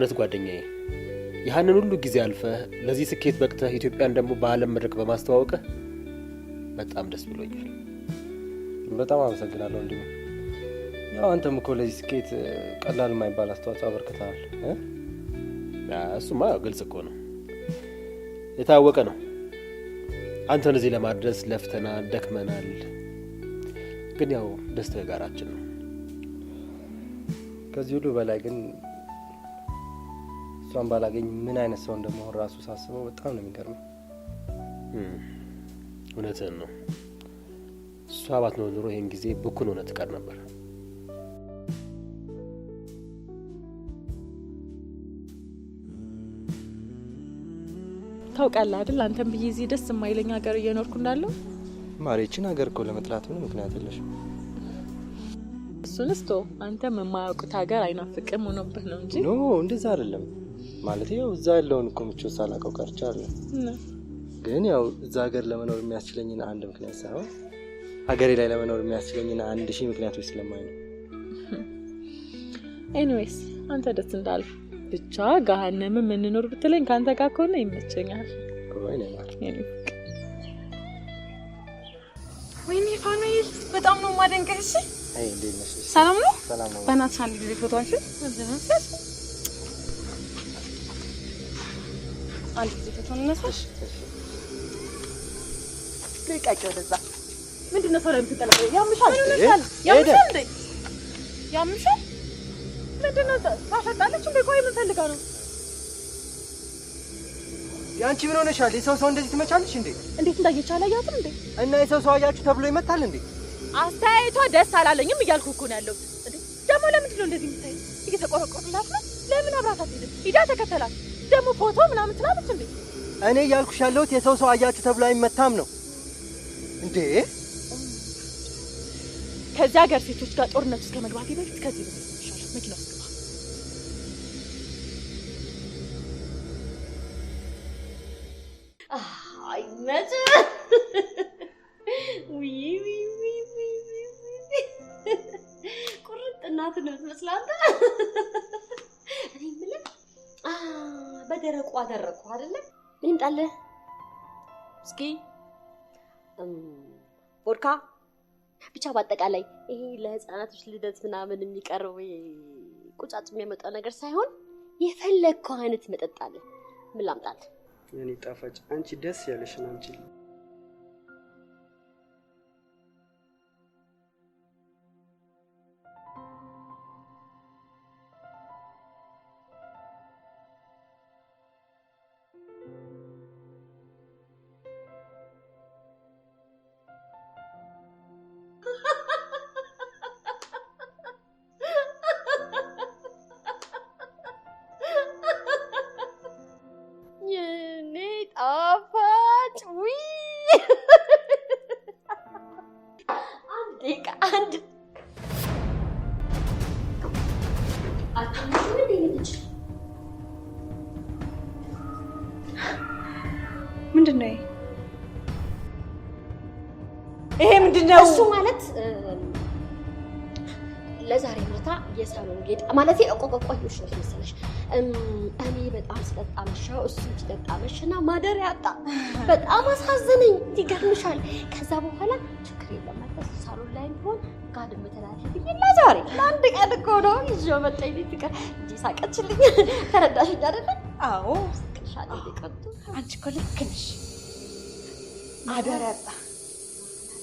በእውነት ጓደኛዬ ያንን ሁሉ ጊዜ አልፈህ ለዚህ ስኬት በቅተህ ኢትዮጵያን ደግሞ በዓለም መድረክ በማስተዋወቅህ በጣም ደስ ብሎኛል። በጣም አመሰግናለሁ ወንድሜ። ያው አንተም እኮ ለዚህ ስኬት ቀላል የማይባል አስተዋጽኦ አበርክተሃል። እሱማ ግልጽ እኮ ነው፣ የታወቀ ነው። አንተን እዚህ ለማድረስ ለፍተናል፣ ደክመናል። ግን ያው ደስታ የጋራችን ነው። ከዚህ ሁሉ በላይ ግን እሷን ባላገኝ ምን አይነት ሰው እንደመሆን ራሱ ሳስበው በጣም ነው የሚገርመው። እውነትህን ነው። እሷ ባትኖር ኖሮ ይሄን ጊዜ ብኩን ሆነ ትቀር ነበር። ታውቃለህ አይደል አንተም ብዬ እዚህ ደስ የማይለኝ ሀገር እየኖርኩ እንዳለው። ማሬችን ሀገር እኮ ለመጥላት ምን ምክንያት የለሽም። እሱንስ ተው፣ አንተም የማያውቁት ሀገር አይናፍቅም ሆኖብህ ነው እንጂ። ኖ እንደዛ አይደለም ማለት ያው እዛ ያለውን እኮ ምቾት ሳላውቀው ቀርቻለሁ። ግን ያው እዛ ሀገር ለመኖር የሚያስችለኝን አንድ ምክንያት ሳይሆን ሀገሬ ላይ ለመኖር የሚያስችለኝን 1000 ምክንያቶች ስለማይ ነው። ኤኒዌይስ አንተ ደስ እንዳለ ብቻ ገሃነም የምንኖር ብትለኝ ካንተ ጋር ከሆነ ይመቸኛል። ወይኔ ፋኑኤል በጣም ነው ማደንቀህ። እሺ አይ እንዴት ነሽ? ሰላም ነው? ሰላም ነው። በእናትሽ አንድ ጊዜ ፎቶአችሁን አንድ ጊዜ ፎቶ እንነሳሽ። ልቀቂ ወደዛ። ምንድነው ሰው ላይ የምትጠለቀው? ያምሻል እንዴ? ያምሻል ምንድነው? ታፈጣለች እንዴ? ቆይ ምን ፈልጋ ነው? ያንቺ ምን ሆነሻል? የሰው እንደዚህ ትመቻለሽ እንዴ? እንዴት እንዳየቻለ ያያትም እንዴ? እና የሰው አያችሁ ተብሎ ይመታል እንዴ? አስተያየቷ ደስ አላለኝም እያልኩ እኮ ነው ያለው። እንዴ ደግሞ ለምንድን ነው እንደዚህ የምታይ? እየተቆረቆረላት ነው። ለምን አብራት አትሄድም? ሂዳ ተከተላት። ደግሞ ፎቶ ምናምን ትላለች እንዴ? እኔ እያልኩሽ ያለሁት የሰው አያችሁ ተብሎ አይመታም ነው እንዴ? ከዚህ ሀገር ሴቶች ጋር ጦርነት ውስጥ ከመግባቴ በፊት ከዚህ ነው ይሻላል። መኪና ውስጥ ግባ። አይ መቼ ቁርጥ እናት ነው የምትመስላት። እኔ የምልህ በደረቁ አደረኩ አይደለ? ምን ይምጣልህ? እስኪ ቮድካ ብቻ በአጠቃላይ ይሄ ለህፃናቶች ልደት ምናምን የሚቀርብ ቁጫጭ የሚያመጣው ነገር ሳይሆን የፈለግከው አይነት መጠጥ አለ። ምን ላምጣልህ? እኔ ጣፋጭ አንቺ ደስ ያለሽን አምጪልኝ። ምንድነው ይሄ? ምንድነው እሱ? ማለት ለዛሬ ማታ የሳሎን ጌጥ ማለት እቆቆቆዮሽ ነው መሰለሽ። እኔ በጣም ስጠጣ መሻው እሱ ሲጠጣ መሽና ማደሪያ አጣ። በጣም አሳዘነኝ። ይገርምሻል። ከዛ በኋላ ችግር የለም ማለት ሳሎን ላይ ቢሆን ጋድም ተላልፍ ይላ ዛሬ ለአንድ ቀን እኮ ነው ይዤው መጣኝ። ልትቀር እንጂ ሳቀችልኝ። ተረዳሽኝ አይደል? አዎ ሳቀሻል። ይቀጡ አንቺ እኮ ልክ ነሽ። ማደሪያ አጣ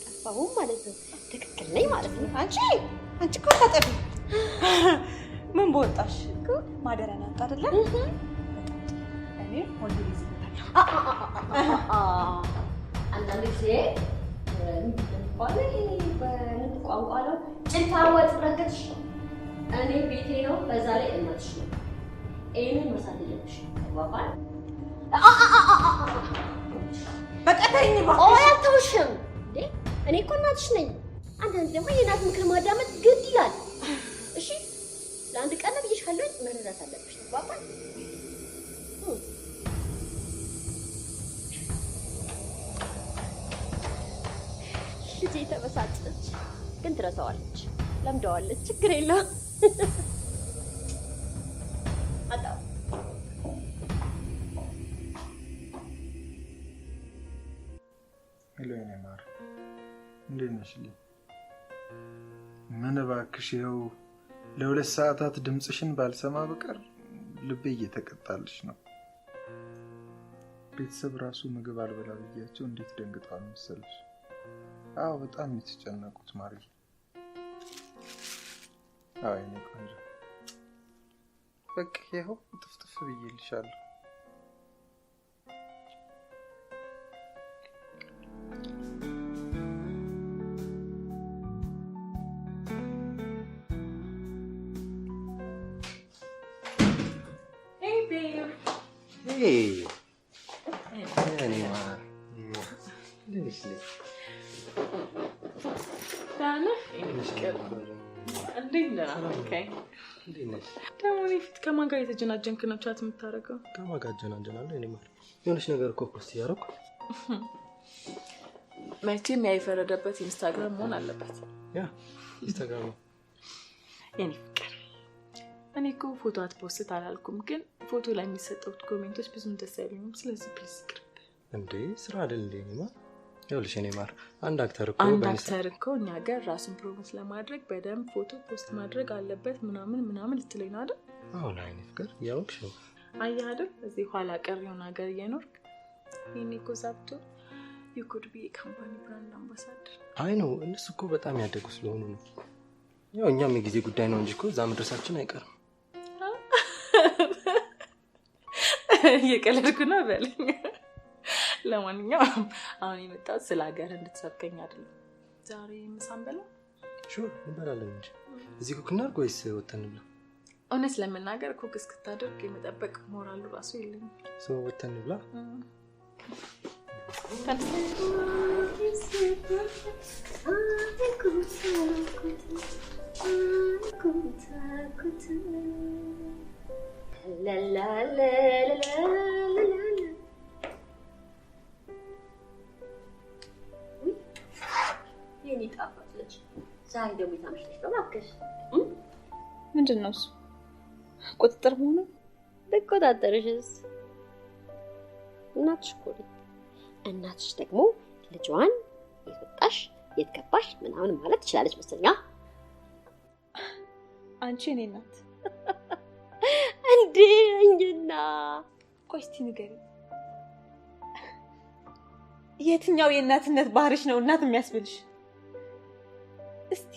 ጠፋው ማለት ነው። ትክክል ነኝ ማለት ነው። አንቺ እኮ ታጠፊ ምን በወጣሽ እኮ ማደሪያ ናት አይደለ? እኔ ወንድ ልጅ አንዳንድ ጊዜ በንት ቋንቋ ነው ጭልፋ ወጥ ረገጥሽ። እኔ ቤቴ ነው፣ በዛ ላይ እናትሽ ነው። ይሄንን መሳት የለብሽ። ተግባባን? በቃ ተይኝ እባክሽ። ቆይ አልተውሽም እንዴ? እኔ እኮ እናትሽ ነኝ። አንዳንድ ደግሞ የእናት ምክር ማዳመጥ ግድ ይላል። እሺ ለአንድ ቀን ብዬሽ ካለኝ መረዳት አለብሽ። ተግባባን? ልጄ ተበሳጨች፣ ግን ትረሳዋለች፣ ለምደዋለች። ችግር የለውም። አጣው ሄሎ የኔ ማር እንዴት ነሽ? ምን እባክሽ ይኸው ለ2 ሰዓታት ድምፅሽን ባልሰማ በቀር ልቤ እየተቀጣልሽ ነው። ቤተሰብ ራሱ ምግብ አልበላ ብያቸው እንዴት ደንግጠዋል መሰለሽ። አዎ በጣም የተጨነቁት ማርዬ። አዎ የኔ ቆንጆ በቃ ይኸው ጥፍጥፍ ብዬልሻለሁ። ደግሞ ፊት ከማን ጋር የተጀናጀንክ ነው ቻት የምታደርገው? ከማን ጋር ጀናጀናለሁ? እኔ ማለት የሆነች ነገር እኮ ፖስት እያደረኩ መቼም ያይፈረደበት ኢንስታግራም መሆን አለበት። ያ ኢንስታግራም ነው የኔ ፍቅር። እኔ እኮ ፎቶ አትፖስት አላልኩም፣ ግን ፎቶ ላይ የሚሰጡት ኮሜንቶች ብዙም ደስ አይሉኝም። ስለዚህ ፕሊዝ ቅርብ እንዴ ስራ አይደል እንዴ? እኔማ ይኸውልሽ እኔ ማር አንድ አክተር እኮ እኛ ሀገር ራስን ፕሮሞት ለማድረግ በደንብ ፎቶ ፖስት ማድረግ አለበት ምናምን ልትለኝ ነው አይደል? አዎ ላይ ፍቅር ያውቅሽ ነው። አየህ አይደል እዚህ ኋላ ቀር የሆነ ሀገር እየኖርክ ይሄኔ እኮ ዛብቶ you could be a company brand ambassador። አይ ነው እነሱ እኮ በጣም ያደጉ ስለሆኑ ነው። ያው እኛም የጊዜ ጉዳይ ነው እንጂ እኮ እዛ መድረሳችን አይቀርም። እየቀለድኩ ነው በለኝ። ለማንኛውም አሁን የመጣሁት ስለ ሀገር እንድትሰብከኝ አይደለም። ዛሬ ምሳን በላ ሹር እንበላለን እንጂ እዚህ ኩክ እናድርግ ወይስ ወተን እንብላ? እውነት ለመናገር ኩክ እስክታደርግ የመጠበቅ ሞራሉ ራሱ የለኝም። ሰው ወተን እንብላ። የኔ ጣፋጭ ዛሬ ደግሞ የታመሽተሽ ነው እባክሽ። ምንድን ነው እሱ? ቁጥጥር መሆኑ? ብቆጣጠርሽስ? እናትሽ እኮ ነኝ። እናትሽ ደግሞ ልጇን የት ወጣሽ የት ገባሽ ምናምን ማለት ትችላለች መሰለኝ። አንቺ እኔ እናት እንዴ? እንግና ቆይ እስቲ ንገሪኝ፣ የትኛው የእናትነት ባህሪሽ ነው እናት የሚያስብልሽ? እስቲ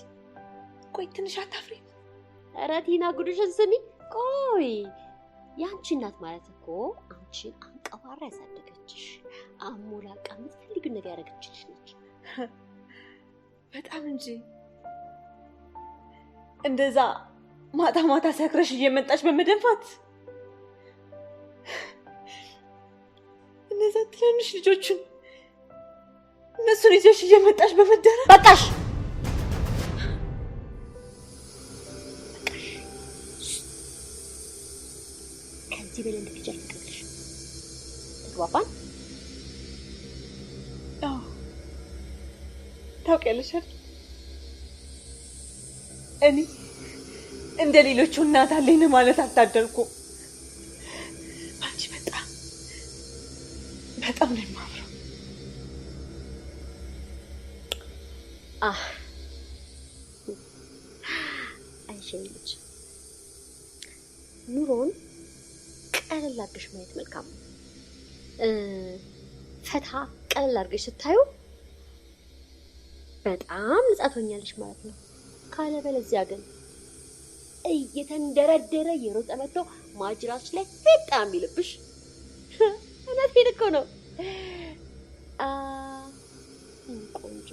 ቆይ ትንሽ አታፍሪ? ኧረ ቲና ጉድሽን ስሚ። ቆይ ያንቺ እናት ማለት እኮ አንቺን አንቀባራ ያሳደገችሽ አሞላቃ የምትፈልጊውን ነገር ያደረገችልሽ ነች። በጣም እንጂ እንደዛ ማታ ማታ ሰክረሽ እየመጣሽ በመደንፋት እነዛ ትንንሽ ልጆችን እነሱን ይዘሽ እየመጣሽ በመደረ በቃሽ። ከዚህ በላይ እንድትጀል ፍቅርሽ ተግባባን? አዎ ታውቂያለሽ አይደል? እኔ እንደ ሌሎቹ እናት አለኝ ማለት አታደርኩም። አንቺ በጣም ነው የማምረው። አይሸኝ ልጅ ኑሮን ቀለል አድርገሽ ማየት መልካም ነው። ፈታ ቀለል አድርገሽ ስታዩ በጣም ነፃ ትሆኛለሽ ማለት ነው። ካለበለዚያ ግን እየተንደረደረ የሮጠ መጥቶ ማጅራች ላይ በጣም ይልብሽ። እውነቴን እኮ ነው። ቆንጆ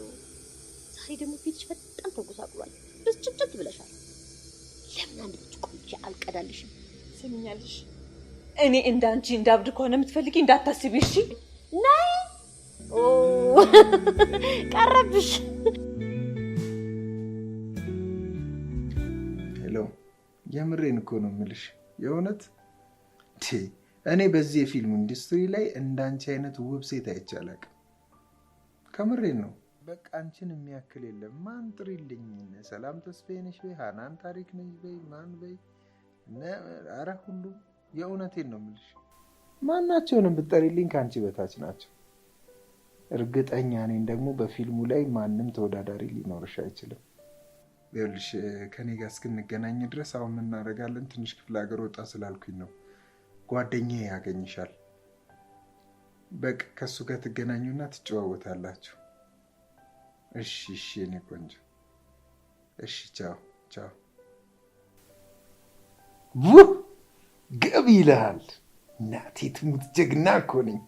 ዛሬ ደግሞ ፊትሽ በጣም ተጎሳቁሏል። ብስጭት ብለሻል። ለምን አንድ ልጅ ቆንጆ አልቀዳልሽም? ስሚኛለሽ፣ እኔ እንዳንቺ እንዳብድ ከሆነ የምትፈልጊ እንዳታስቢ እሺ? ነይ ቀረብሽ። ሄሎ የምሬን እኮ ነው የምልሽ። የእውነት እኔ በዚህ የፊልም ኢንዱስትሪ ላይ እንዳንቺ አይነት ውብ ሴት አይቼ አላውቅም። ከምሬን ነው። በቃ አንቺን የሚያክል የለም። ማን ጥሪልኝ? ሰላም ተስፋዬ ነሽ በይ፣ ሃናን ታሪክ ነሽ በይ፣ ማን በይ፣ ኧረ ሁሉም የእውነቴን ነው የምልሽ። ማናቸውንም ብትጠሪልኝ ከአንቺ በታች ናቸው። እርግጠኛ ነኝ ደግሞ በፊልሙ ላይ ማንም ተወዳዳሪ ሊኖርሽ አይችልም። ይኸውልሽ ከኔ ጋር እስክንገናኝ ድረስ አሁን እናደርጋለን። ትንሽ ክፍለ ሀገር ወጣ ስላልኩኝ ነው። ጓደኛዬ ያገኝሻል። በቃ ከእሱ ጋር ትገናኙና ትጨዋወታላችሁ። እሺ እሺ የኔ ቆንጆ እሺ፣ ቻው ቻው። ገቢ ይልሃል። እናቴ ትሙት ጀግና እኮ ነኝ።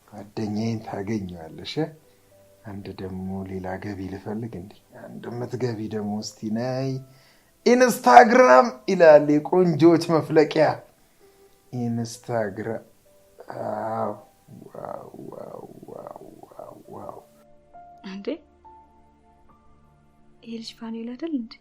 ጓደኛዬን ታገኘዋለሽ። አንድ ደግሞ ሌላ ገቢ ልፈልግ። እንዴ አንድ የምትገቢ ደግሞ እስቲ ነይ። ኢንስታግራም ይላል የቆንጆች መፍለቂያ ኢንስታግራም። ዋው እንዴ ይሄ ልጅ ፋኑኤል አይደል እንዴ?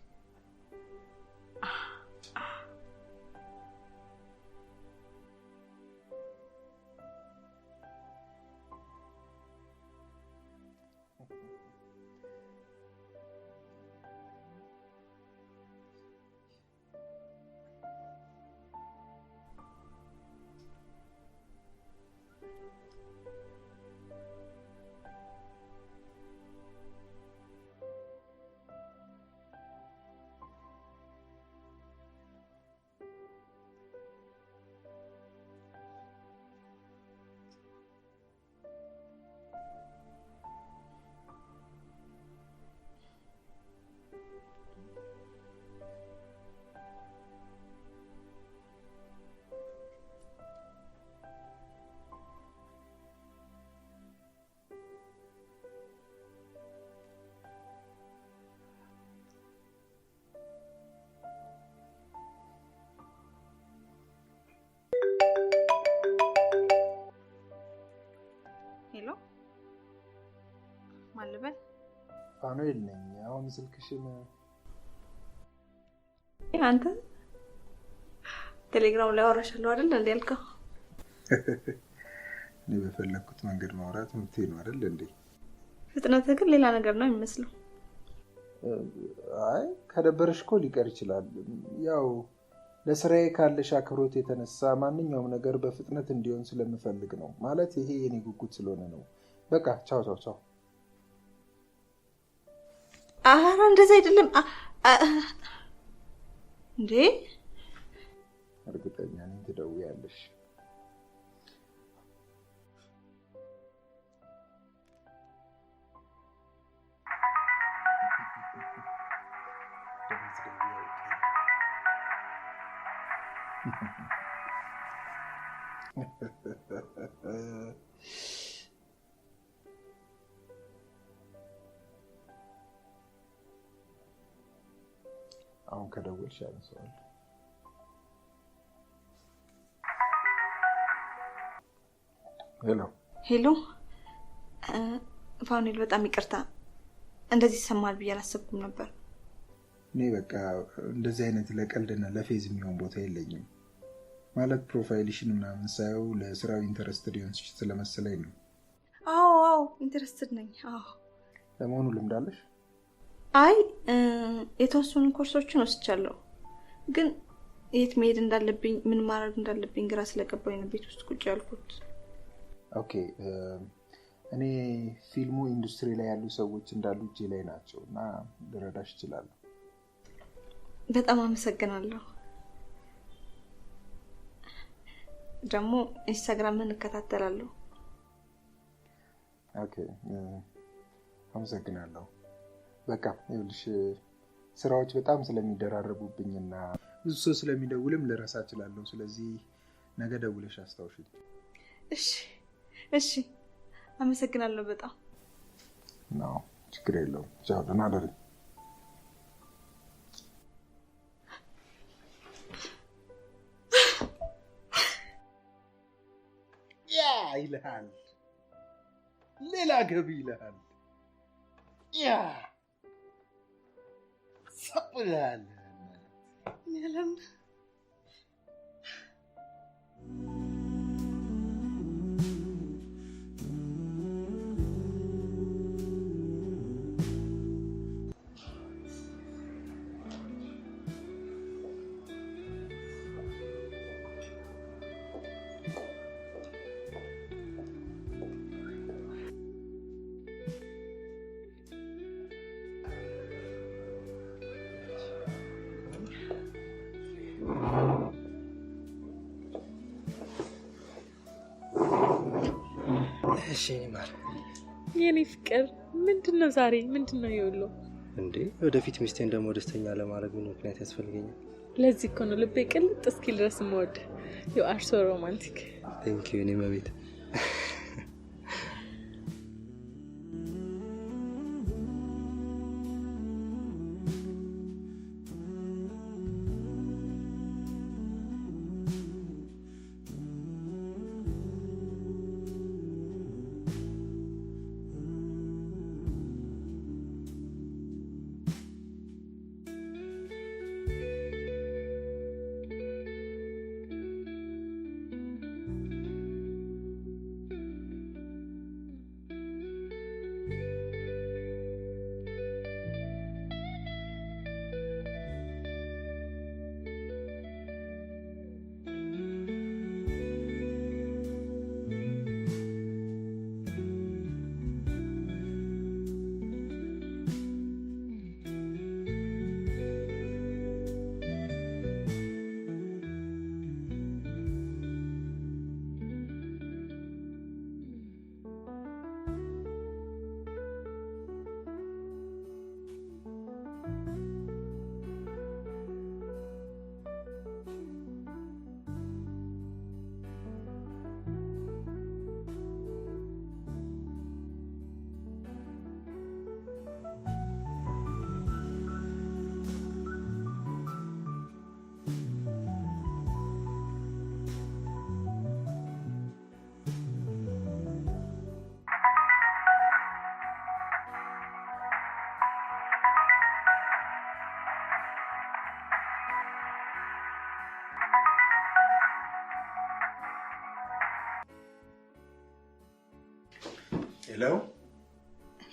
ሄሎ ማልበል ፋኑኤል ነኝ። አሁን ስልክሽን አንተ ቴሌግራም ላይ አወራሻለሁ አይደል እንዴ ያልከው? እኔ በፈለኩት መንገድ ማውራት መብቴ ነው አይደል እንዴ? ፍጥነት ግን ሌላ ነገር ነው የሚመስለው። አይ ከደበረሽ እኮ ሊቀር ይችላል። ያው ለስራዬ ካለሽ አክብሮት የተነሳ ማንኛውም ነገር በፍጥነት እንዲሆን ስለምፈልግ ነው። ማለት ይሄ የኔ ጉጉት ስለሆነ ነው። በቃ ቻው ቻው ቻው። አረ እንደዛ አይደለም እንዴ። እርግጠኛ ነኝ ትደውያለሽ። አሁን ከደወልሽ ያነሳዋል። ሄሎ ሄሎ ፋኑኤል በጣም ይቅርታ፣ እንደዚህ ይሰማል ብዬ አላሰብኩም ነበር። እኔ በቃ እንደዚህ አይነት ለቀልድና ለፌዝ የሚሆን ቦታ የለኝም። ማለት ፕሮፋይልሽን ምናምን ሳየው ለስራው ኢንተረስትድ ሊሆን ስለመሰለኝ ነው። አዎ ኢንተረስትድ ነኝ። አዎ ለመሆኑ ልምድ አለሽ? አይ የተወሰኑ ኮርሶችን ወስጃለሁ፣ ግን የት መሄድ እንዳለብኝ ምን ማድረግ እንዳለብኝ ግራ ስለገባኝ ነው ቤት ውስጥ ቁጭ ያልኩት። ኦኬ እኔ ፊልሙ ኢንዱስትሪ ላይ ያሉ ሰዎች እንዳሉ እጄ ላይ ናቸው እና ልረዳሽ እችላለሁ። በጣም አመሰግናለሁ። ደግሞ ኢንስታግራምን እከታተላለሁ። ኦኬ አመሰግናለሁ። በቃ ይኸውልሽ ስራዎች በጣም ስለሚደራረቡብኝና ብዙ ሰው ስለሚደውልም ልረሳ እችላለሁ። ስለዚህ ነገ ደውለሽ አስታውሽኝ። እሺ አመሰግናለሁ በጣም ነው። ችግር የለውም። ቻው፣ ደህና እደሪ። ያ ይልሃል፣ ሌላ ገቢ ይልሃል። ያ ሰብላል ያለም እሺ ማር የኔ ፍቅር ምንድነው ዛሬ ምንድነው ይውሉ እንዴ ወደፊት ሚስቴን ደግሞ ደስተኛ ለማድረግ ምን ምክንያት ያስፈልገኛል? ለዚህ እኮ ነው ልቤ ቅልጥ እስኪል ድረስ የምወድ you are so romantic thank you እኔ መቤት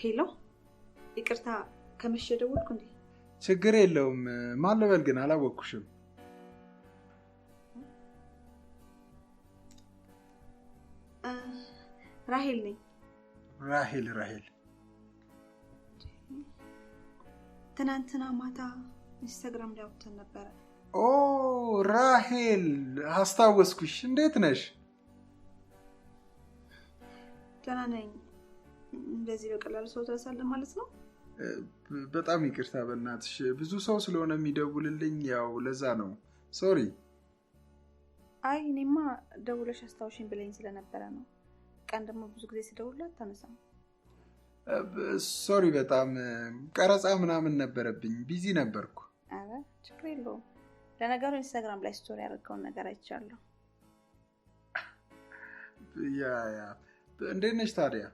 ሄሎ ይቅርታ ከመሸ ደወልኩ እንዴ? ችግር የለውም ማን ልበል ግን አላወቅኩሽም። ራሄል ነኝ። ራሄል ትናንትና ማታ ኢንስታግራም ላይ አውጥተን ነበረ። ኦ ራሄል አስታወስኩሽ። እንዴት ነሽ? ደህና ነኝ። እንደዚህ በቀላሉ ሰው ትረሳለህ ማለት ነው? በጣም ይቅርታ በእናትሽ ብዙ ሰው ስለሆነ የሚደውልልኝ ያው ለዛ ነው። ሶሪ። አይ እኔማ ደውለሽ አስታውሽኝ ብለኝ ስለነበረ ነው። ቀን ደግሞ ብዙ ጊዜ ስደውልላት አታነሳም። ሶሪ በጣም ቀረጻ ምናምን ነበረብኝ፣ ቢዚ ነበርኩ። አረ ችግር የለውም። ለነገሩ ኢንስታግራም ላይ ስቶሪ ያደረገውን ነገር አይቻለሁ። ያ እንዴት ነሽ ታዲያ?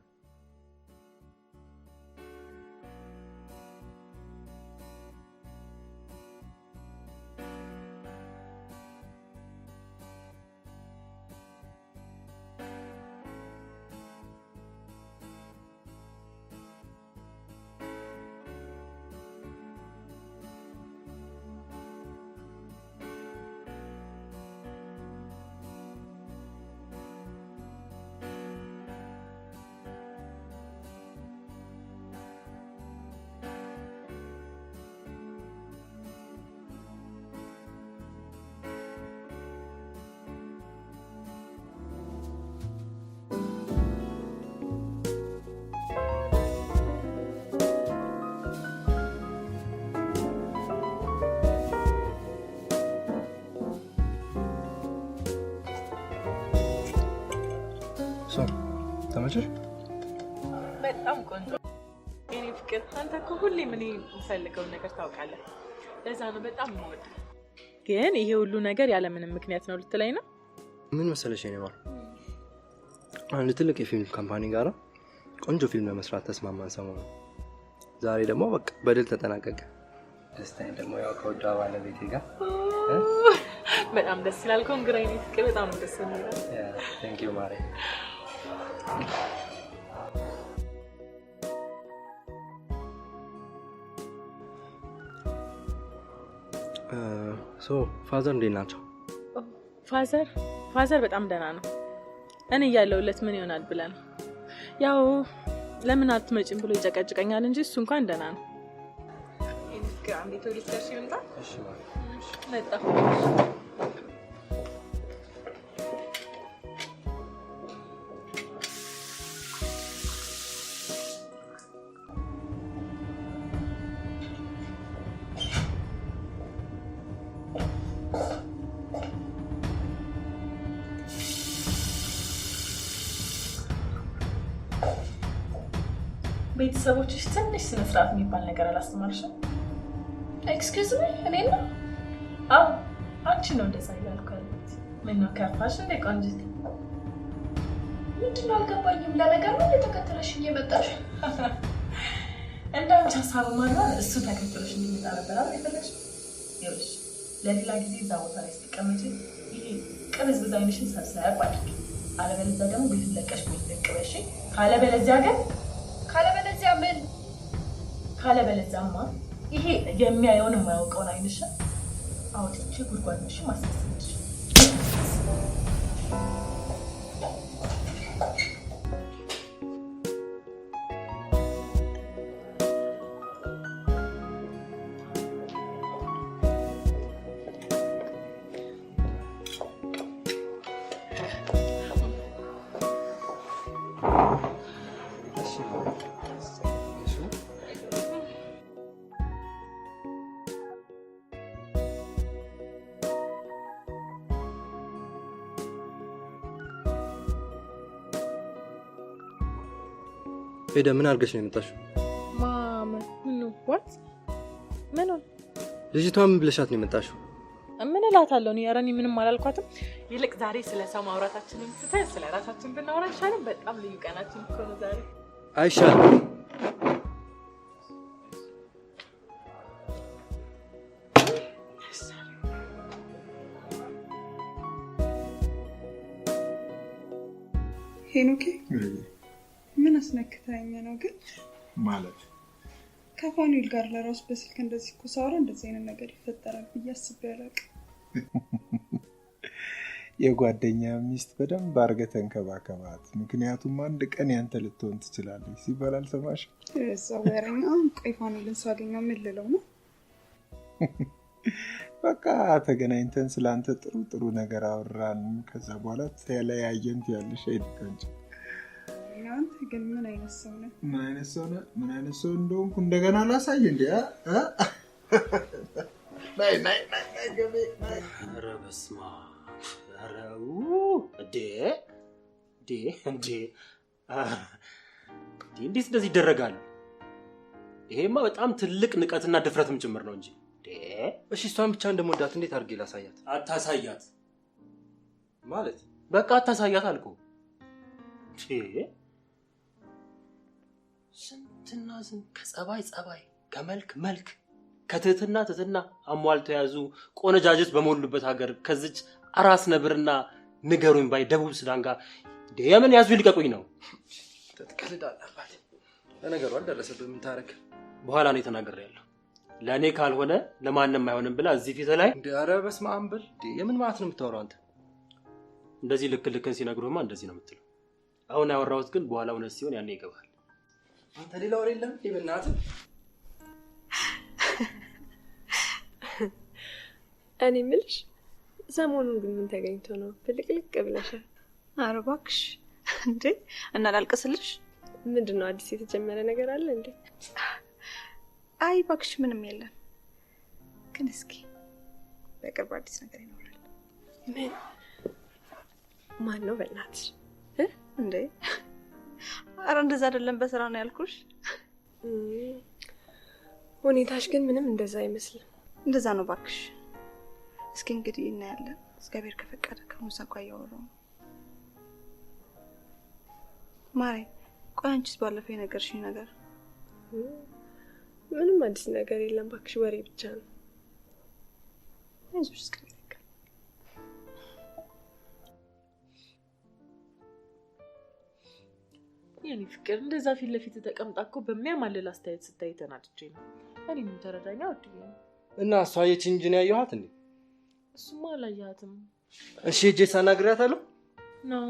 ተመቸሽ? በጣም ቆንጆ የኔ ፍቅር። አንተ እኮ ሁሌ ምን የምፈልገውን ነገር ታውቃለህ። ለዛ ነው በጣም የምወደው። ግን ይሄ ሁሉ ነገር ያለ ምንም ምክንያት ነው ልትለኝ ነው? ምን መሰለሽ የኔ ማር፣ አንድ ትልቅ የፊልም ካምፓኒ ጋር ቆንጆ ፊልም ለመስራት ተስማማን ሰሞኑን። ዛሬ ደግሞ በቃ በድል ተጠናቀቀ። ደስታዬ ደግሞ ያው ከወዷ ባለቤቴ ጋር በጣም ደስ ይላል። ኮንግራ የኔ ፍቅር፣ በጣም ደስ ይላል። ቴንክ ዩ ማሬ። ፋዘር እንዴት ናቸው? ፋዘር በጣም ደህና ነው። እኔ እያለሁለት ምን ይሆናል ብለህ ነው? ያው ለምን አትመጭም ብሎ ይጨቀጭቀኛል እንጂ እሱ እንኳን ደህና ነው። አንዴ ቶሊስ ደርሽ ይምጣ። እሺ ማለት መጣ። ቤተሰቦችሽ ትንሽ ስነ ስርዓት የሚባል ነገር አላስተማርሽም? ኤክስኪውዝ ሚ እኔና አዎ አንቺ ነው እንደዛ እያልኩ ያለሁት። ምነው ከፋሽ እንደ ቆንጅት? ምንድነው አልገባኝም። ለነገር ነው የተከተለሽኝ የመጣሽ? እንዳንቺ ሀሳብ ማንዋል እሱ ተከትሎሽ እንዲመጣ ነበር አይደል የፈለግሽ? ይኸውልሽ ለሌላ ጊዜ እዛ ቦታ ላይ ስትቀመጪ ይሄ ቅብዝብዝ ዓይንሽን ሰብሰብ አድርጊ። አለበለዚያ ደግሞ ቤቱን ለቀሽ ቤት ለቅበሽ። ካለበለዚያ ግን ካለበለዚያ ምን? ካለበለዚያማ ይሄ የሚያየውን የማያውቀውን ዓይንሽን አውጥቼ ጉድጓድሽ ማስመስልሽ። ሄደ ምን አድርገሽ ነው የመጣሽው? ማማ ምን ነው? ዋት ምን ነው? ልጅቷ ምን ብለሻት ነው የመጣሽው? ምን እላታለሁ? እኔ ኧረ እኔ ምንም አላልኳትም። ይልቅ ዛሬ ስለ ሰው ማውራታችንን ትተን ስለ ራሳችን ብናወራ ይሻላል። በጣም ልዩ ቀናችን እኮ ነው ዛሬ። አይሻልም? ሄኖኬ ምን አስነክታኝ ነው ግን? ማለት ከፋኑኤል ጋር ለራሱ በስልክ እንደዚህ እኮ ሳወራ እንደዚህ አይነት ነገር ይፈጠራል ብዬ አስቤ አላውቅም። የጓደኛ ሚስት በደንብ አድርገህ ተንከባከባት፣ ምክንያቱም አንድ ቀን ያንተ ልትሆን ትችላለች ሲባል አልሰማሽም? እዛው ወሬኛ ቆይ ፋኑኤልን ሳገኘው ምን ልለው ነው? በቃ ተገናኝተን ስላንተ ጥሩ ጥሩ ነገር አወራን፣ ከዛ በኋላ ተለያየን ያለሽ አይደንጭ። አንተ ግን ምን አይነት ሰው ነህ? ምን አይነት ሰው ነህ? ምን አይነት ሰው እንደሆንኩ እንደገና ላሳይ እንዴ? ናይ ናይ ናይ ገቤ ናይ ኧረ በስመ አብ! ኧረ እንዴ እንዴ እንዴ! እንዴት እንደዚህ ይደረጋል? ይሄማ በጣም ትልቅ ንቀትና ድፍረትም ጭምር ነው እንጂ። እሺ እሷን ብቻ እንደምወዳት እንዴት አድርጌ ላሳያት? አታሳያት ማለት በቃ አታሳያት አልኩ። ስንትና ስንት ከጸባይ ጸባይ፣ ከመልክ መልክ፣ ከትህትና ትህትና አሟልተው የያዙ ቆነጃጅት በሞሉበት ሀገር ከዚች አራስ ነብርና ንገሩኝ ባይ ደቡብ ሱዳን ጋር የምን ያዙ ይልቀቁኝ ነው? ትቀልዳለህ። ለነገሩ አልደረሰብህ ምን ታረክ? በኋላ ነው የተናገረው። ለኔ ካልሆነ ለማንንም አይሆንም ብላ እዚህ ፊት ላይ እንዴ! ኧረ በስመ አብ በል። የምን ማለት ነው የምታወራው አንተ? እንደዚህ ልክ ልክን ሲነግሩህማ እንደዚህ ነው የምትለው። አሁን ያወራሁት ግን በኋላ እውነት ሲሆን ያኔ ይገባል። አንተ ሌላ ወሬ የለም እንዴ? በእናትህ እኔ የምልሽ ሰሞኑን ግን ምን ተገኝቶ ነው ፍልቅልቅ ብለሻል? ኧረ እባክሽ እንዴ! እና ላልቅስልሽ? ምንድነው አዲስ የተጀመረ ነገር አለ እንዴ? አይ እባክሽ ምንም የለም። ግን እስኪ በቅርብ አዲስ ነገር ይኖራል። ምን? ማን ነው በእናትሽ? እንዴ ኧረ እንደዛ አይደለም፣ በስራ ነው ያልኩሽ። ሁኔታሽ ግን ምንም እንደዛ አይመስልም። እንደዛ ነው እባክሽ። እስኪ እንግዲህ እናያለን። እግዚአብሔር ከፈቀደ ከሙሳ ጋር እያወራሁ ነው። ማሬ ቆይ አንቺስ ባለፈው የነገርሽኝ ነገር? ምንም አዲስ ነገር የለም እባክሽ፣ ወሬ ብቻ ነው። አይዞሽ እስኪ የኔ ፍቅር እንደዛ ፊት ለፊት ተቀምጣ እኮ በሚያማልል አስተያየት ስታይ ተናድጄ ነው። እኔ ምን ተረዳኛ ወድዬ ነው። እና እሷ የቺን እንጂ ነው ያየኋት እንዴ? እሱማ አላየሃትም። እሺ ሄጄ ሳናግራታለሁ ነው።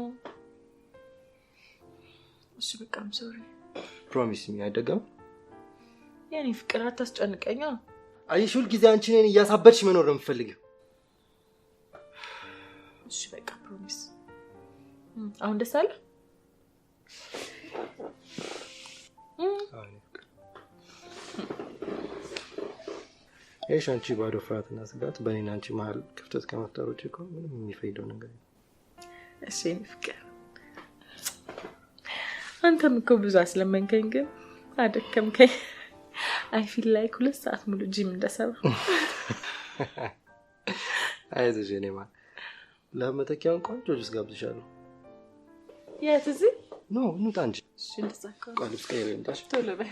እሺ በቃ ሶሪ። ፕሮሚስ ሚ አይደገም። የኔ ፍቅር አታስጨንቀኛ። አይሽ ሁል ጊዜ አንቺ ነኝ እያሳበድሽ መኖር ነው የምፈልገው። እሺ በቃ ፕሮሚስ። አሁን ደስ አለ? እሺ አንቺ ባዶ ፍርሃትና ስጋት በእኔና አንቺ መሀል ክፍተት ከመፍጠሮች እኮ ምንም የሚፈይደው ነገር የለም። እሺ ፍቅር አንተም እኮ ብዙ አስለመንከኝ ግን አደከምከኝ። አይ ፊል ላይክ 2 ሰዓት ሙሉ ጂም እንደሰራ። አይዞሽ እኔማ ለመተኪያውን ቆንጆ ጁስ ጋብዝሻለሁ። የት እዚህ? ኖ እንውጣ እንጂ። እሺ እንደዛካ ልብስ ቀይሬ እንታሽ ቶሎ በይ።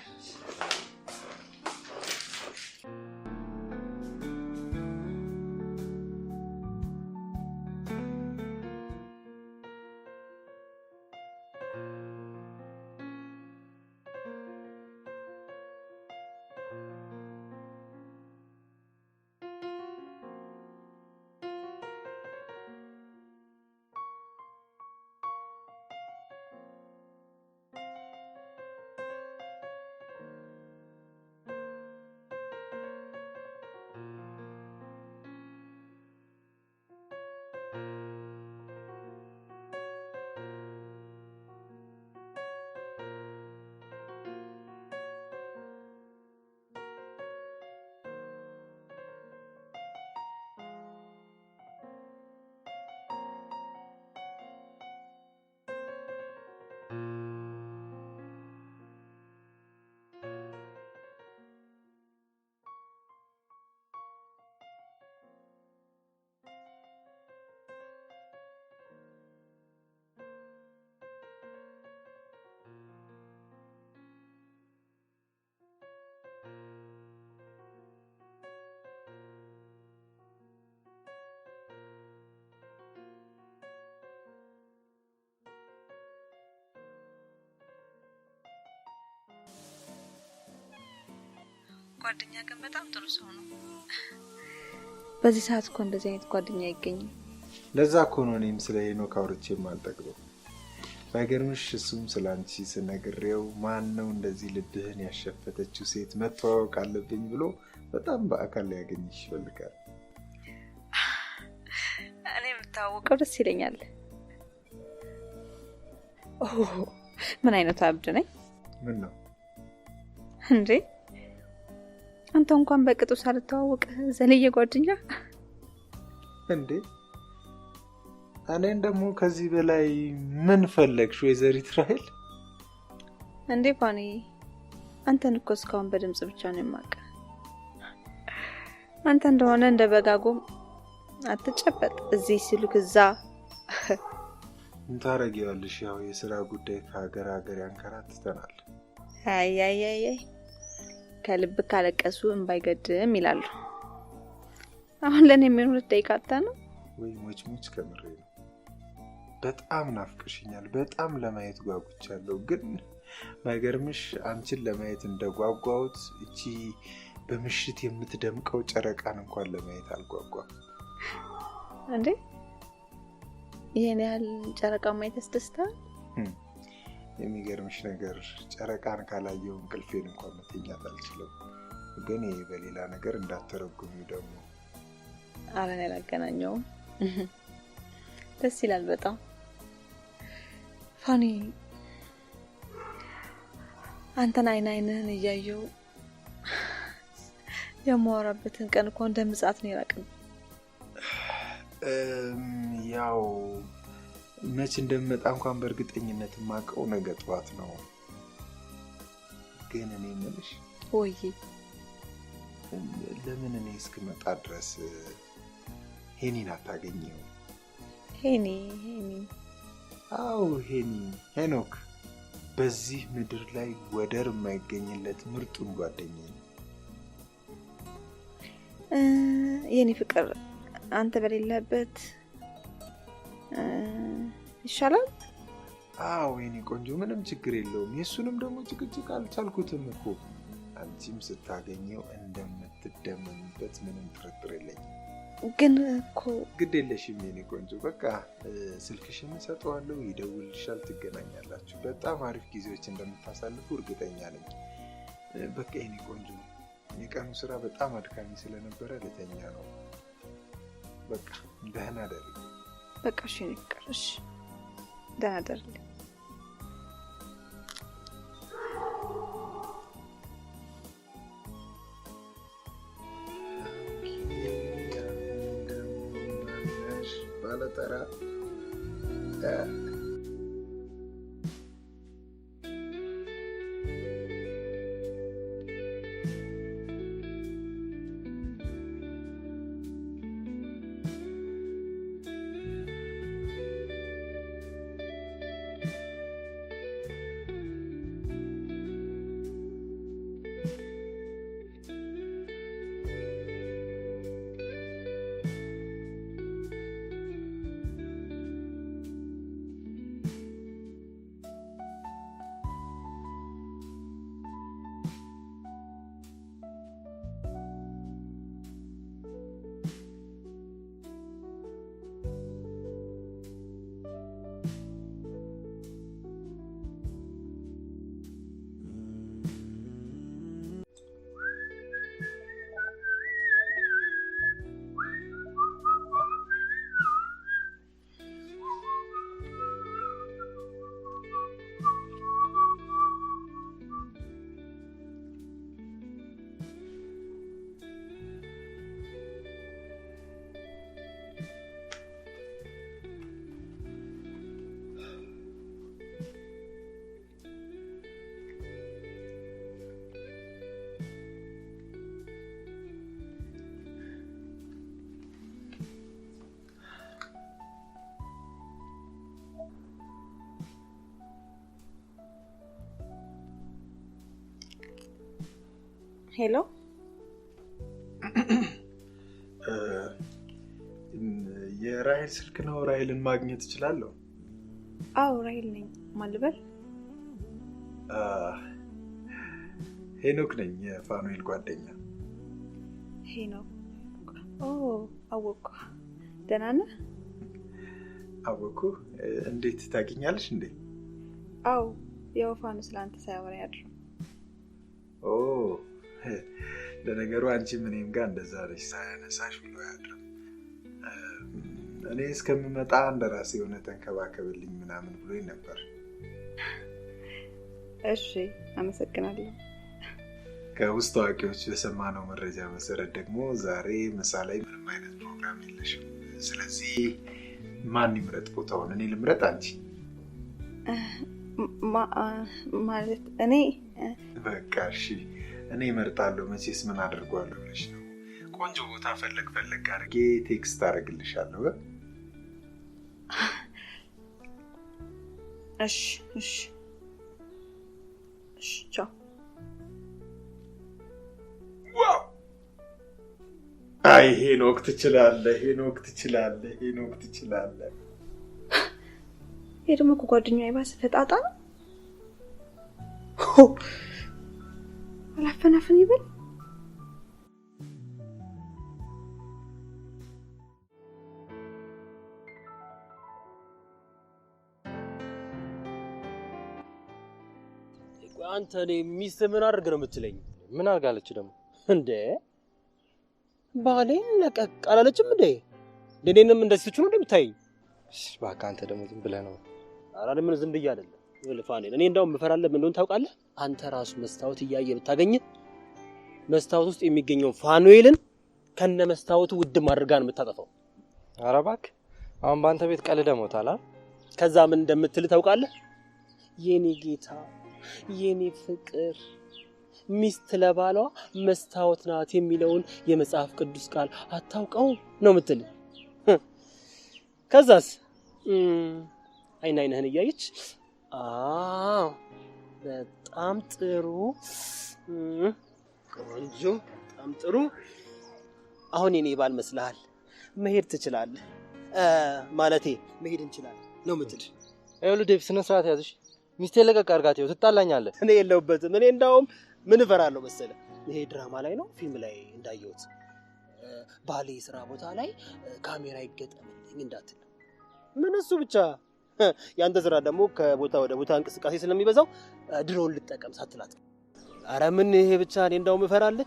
ጓደኛ ግን በጣም ጥሩ ሰው ነው። በዚህ ሰዓት እኮ እንደዚህ አይነት ጓደኛ አይገኝም። ለዛ እኮ ነው እኔም ስለ ሄኖክ አውርቼ የማልጠግበው። ባይገርምሽ እሱም ስላንቺ ስነግሬው ማን ነው እንደዚህ ልብህን ያሸፈተችው ሴት መተዋወቅ አለብኝ ብሎ በጣም በአካል ሊያገኝሽ ይፈልጋል። እኔ የምታወቀው ደስ ይለኛል። ምን አይነት አብድ ነኝ? ምን ነው እንዴ? አንተ እንኳን በቅጡ ሳልተዋወቅ ዘልዬ ጓደኛ እንዴ? እኔን ደግሞ ከዚህ በላይ ምን ፈለግሽ ወይዘሪት ራሄል? እንዴ ፋኒ፣ አንተን እኮ እስካሁን በድምጽ ብቻ ነው የማውቅ። አንተ እንደሆነ እንደ በጋጎም አትጨበጥ፣ እዚህ ሲሉክ እዛ እንታረጊያለሽ። ያው የሥራ ጉዳይ ከሀገር ሀገር ያንከራትተናል። አይ ከልብ ካለቀሱ እንባይገድም ይላሉ። አሁን ለኔ የሚሆነው ደቂቃታ ነው ወይ? ሞች ከምሬ ነው። በጣም ናፍቀሽኛል። በጣም ለማየት ጓጉቻለሁ። ግን ማይገርምሽ አንቺን ለማየት እንደጓጓሁት እቺ በምሽት የምትደምቀው ጨረቃን እንኳን ለማየት አልጓጓም። እንዴ ይሄን ያህል ጨረቃ ማየት ያስደስታል? የሚገርምሽ ነገር ጨረቃን ካላየው እንቅልፌን እንኳን መተኛት አልችልም። ግን ይሄ በሌላ ነገር እንዳትተረጉሚው ደግሞ። አረን ያላገናኘው ደስ ይላል በጣም። ፋኒ አንተን አይንህን እያየው የማወራበትን ቀን እንኳን እንደ ምጽአት ነው የራቀኝ። ያው መች እንደምመጣ እንኳን በእርግጠኝነት የማውቀው ነገ ጠዋት ነው። ግን እኔ የምልሽ ወይ ለምን እኔ እስክመጣ ድረስ ሄኒን አታገኘው? ሄኒ? አዎ ሄኒ፣ ሄኖክ በዚህ ምድር ላይ ወደር የማይገኝለት ምርጡን ጓደኛዬ ነው። የኔ ፍቅር አንተ በሌለበት ይሻላል። አዎ የኔ ቆንጆ ምንም ችግር የለውም። የሱንም ደግሞ ጭቅጭቅ አልቻልኩትም እኮ። አንቺም ስታገኘው እንደምትደመምበት ምንም ጥርጥር የለኝም። ግን እኮ ግድ የለሽም የኔ ቆንጆ። በቃ ስልክሽን ሰጠዋለሁ፣ ይደውልልሻል፣ ትገናኛላችሁ። በጣም አሪፍ ጊዜዎች እንደምታሳልፉ እርግጠኛ ነኝ። በቃ የኔ ቆንጆ የቀኑ ስራ በጣም አድካሚ ስለነበረ ልተኛ ነው። በቃ ደህና ደሪ። በቃ እሺ ንቀርሽ ደህና ደሪ። ባለጠራ ሄሎ የራሄል ስልክ ነው። ራሄልን ማግኘት እችላለሁ? አዎ ራሄል ነኝ። ማን ልበል? ሄኖክ ነኝ፣ የፋኑኤል ጓደኛ። ሄኖክ? ኦ አወኩ። ደህና ነህ? አወኩ። እንዴት ታገኛለሽ እንዴ? አዎ ያው ፋኑ ስላንተ ሳያወራ ያድር። ኦ ለነገሩ አንቺ ምንም ጋር እንደዛ ነሽ፣ ሳያነሳሽ ብሎ ያድርም። እኔ እስከምመጣ እንደራሴ የሆነ ተንከባከብልኝ ምናምን ብሎኝ ነበር። እሺ አመሰግናለሁ። ከውስጥ ታዋቂዎች በሰማነው መረጃ መሰረት ደግሞ ዛሬ ምሳ ላይ ምንም አይነት ፕሮግራም የለሽም። ስለዚህ ማን ይምረጥ ቦታውን? እኔ ልምረጥ አንቺ? ማለት እኔ በቃ እሺ እኔ እመርጣለሁ። መቼስ ምን አድርጓለሁ ብለሽ ነው? ቆንጆ ቦታ ፈለግ አድርጌ ቴክስት አደርግልሻለሁ። እሺ እሺ እሺ ቻው። ዋው! አይ ሄኖክ ትችላለህ፣ ሄኖክ ትችላለህ፣ ሄኖክ ትችላለህ። ይሄ ደግሞ ከጓደኛዬ ባሰ ፈጣጣ ነው። አላፈናፈን ይበል። አንተ እኔ ሚስት ምን አድርግ ነው የምትለኝ? ምን አድርጋለች ደግሞ እንዴ? ባሌን ለቀቅ አላለችም እንዴ? ለኔንም እንደዚህ ትቹ ነው እንደምታይ? እባክህ አንተ ደግሞ ዝም ብለህ ነው። ኧረ ምን ዝም ብዬ አይደለም። ፋኑኤል እኔ እንደውም ምፈራለህ ምን እንደሆነ ታውቃለህ? አንተ ራሱ መስታወት እያየ ብታገኝ መስታወት ውስጥ የሚገኘው ፋኑኤልን ከነ መስታወቱ ውድም አድርጋ ነው የምታጠፋው። ኧረ እባክህ አሁን ባንተ ቤት ቀልደህ ሞታል። ከዛ ምን እንደምትል ታውቃለህ? የኔ ጌታ የኔ ፍቅር ሚስት ለባሏ መስታወት ናት የሚለውን የመጽሐፍ ቅዱስ ቃል አታውቀው ነው የምትል። ከዛስ አይንህን እያየች በጣም ጥሩ ቆንጆ፣ በጣም ጥሩ፣ አሁን የኔ ባል መስልሃል፣ መሄድ ትችላለህ፣ ማለቴ መሄድ እንችላለን ነው የምትል። ይኸውልህ ዴቭ ስነ ስርዓት ያዝሽ። ሚስቴ ለቀቅ አድርጋት፣ ይኸው ትጣላኛለህ። እኔ የለሁበትም። እኔ እንዳውም ምን እፈራለሁ መሰለህ? ይሄ ድራማ ላይ ነው ፊልም ላይ እንዳየሁት ባሌ ስራ ቦታ ላይ ካሜራ ይገጠምልኝ እንዳትል። ምን እሱ ብቻ ያንተ ስራ ደግሞ ከቦታ ወደ ቦታ እንቅስቃሴ ስለሚበዛው ድሮን ልጠቀም ሳትላት። አረ ምን ይሄ ብቻ እኔ እንዳውም እፈራለሁ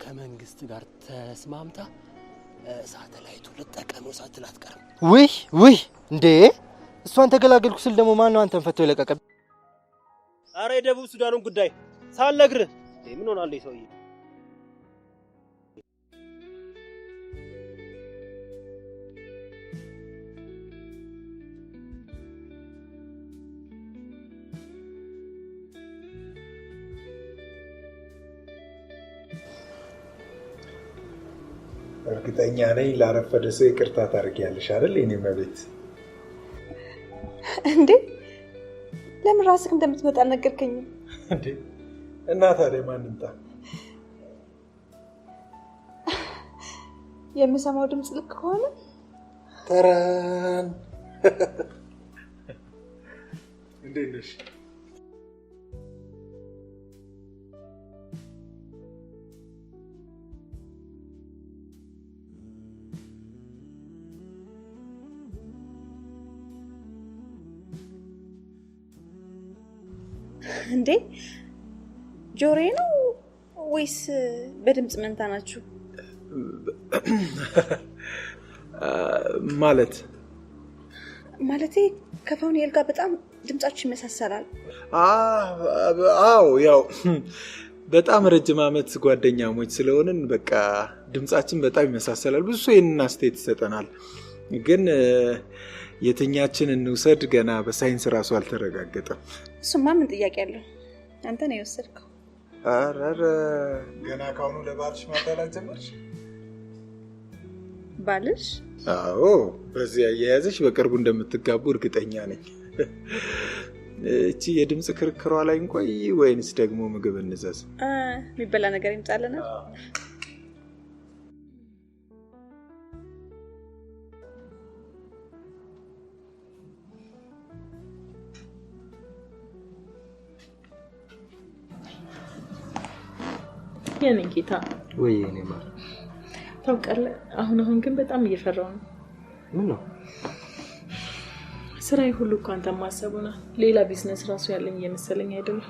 ከመንግስት ጋር ተስማምታ ሳተላይቱ ልጠቀመው ሳትላት ቀርም። ውይ እንዴ! እሷን ተገላገልኩ ስል ደግሞ ማን ነው አንተን ፈቶ ይለቀቀብ? አረ የደቡብ ሱዳኑን ጉዳይ ሳልነግርህ ምን ሆናል ሰውዬ? እርግጠኛ ነኝ ላረፈደ ሰው ይቅርታ ታደርጊያለሽ አይደል? የኔ መቤት እንዴ ለምን ራስህ እንደምትመጣ ነገርከኝ እንዴ? እና ታዲያ ማን እንጣ? የምሰማው ድምጽ ልክ ከሆነ ተራን እንዴት ነሽ? እንዴ ጆሮዬ ነው ወይስ በድምጽ መንታ ናችሁ? ማለቴ ከፋኑኤል ጋር በጣም ድምጻችሁ ይመሳሰላል። አዎ ያው በጣም ረጅም ዓመት ጓደኛሞች ስለሆንን በቃ ድምጻችን በጣም ይመሳሰላል። ብዙ ሰው ይሄንን አስተያየት ይሰጠናል። ግን የትኛችን እንውሰድ ገና በሳይንስ ራሱ አልተረጋገጠም። እሱማ ምን ጥያቄ አለው? አንተ ነው የወሰድከው። አረ ገና ካሁኑ ለባልሽ ማዳላት ጀመርሽ? ባልሽ? አዎ በዚህ አያያዝሽ በቅርቡ እንደምትጋቡ እርግጠኛ ነኝ። እቺ የድምጽ ክርክሯ ላይ እንቆይ ወይንስ ደግሞ ምግብ እንዘዝ? የሚበላ ነገር ይምጣልና የኔ ጌታ ወይ የኔ ማር ታውቃለህ፣ አሁን ግን በጣም እየፈራው ነው። ምን ነው? ስራዬ ሁሉ እኮ አንተ ማሰቡና ሌላ ቢዝነስ ራሱ ያለኝ እየመሰለኝ አይደለም።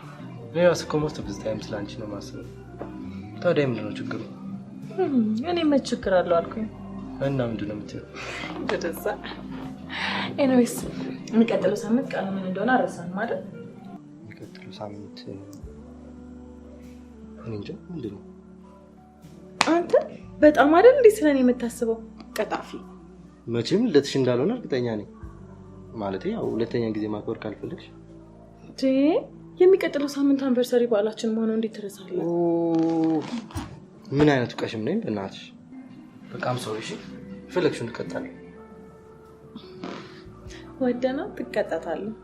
ሌላ ስኮሞስት ብዝታይም ስላንቺ ነው ማሰብ። ታዲያ ምንድን ነው ችግሩ? እኔ ምን ችግር አለው አልኩኝ። እና ምንድን ነው የምትይው? ደደዛ ኤኒዌይስ የሚቀጥለው ሳምንት ቀኑ ምን እንደሆነ አረሳን ማለት? የሚቀጥለው ሳምንት እኔ እንጃ ምንድን ነው? አንተ በጣም አይደል እንዴ ስለኔ የምታስበው? ቀጣፊ። መቼም ልትሽ እንዳልሆነ እርግጠኛ ነኝ። ማለት ያው ሁለተኛ ጊዜ ማክበር ካልፈለግሽ የሚቀጥለው ሳምንት አንቨርሰሪ በዓላችን መሆኑ እንዴት ትረሳለህ? ምን አይነቱ ቀሽም ነኝ በእናትሽ። በቃም ሰው እሺ ፈለግሽውን ትቀጣለህ። ወደና ትቀጣታለህ።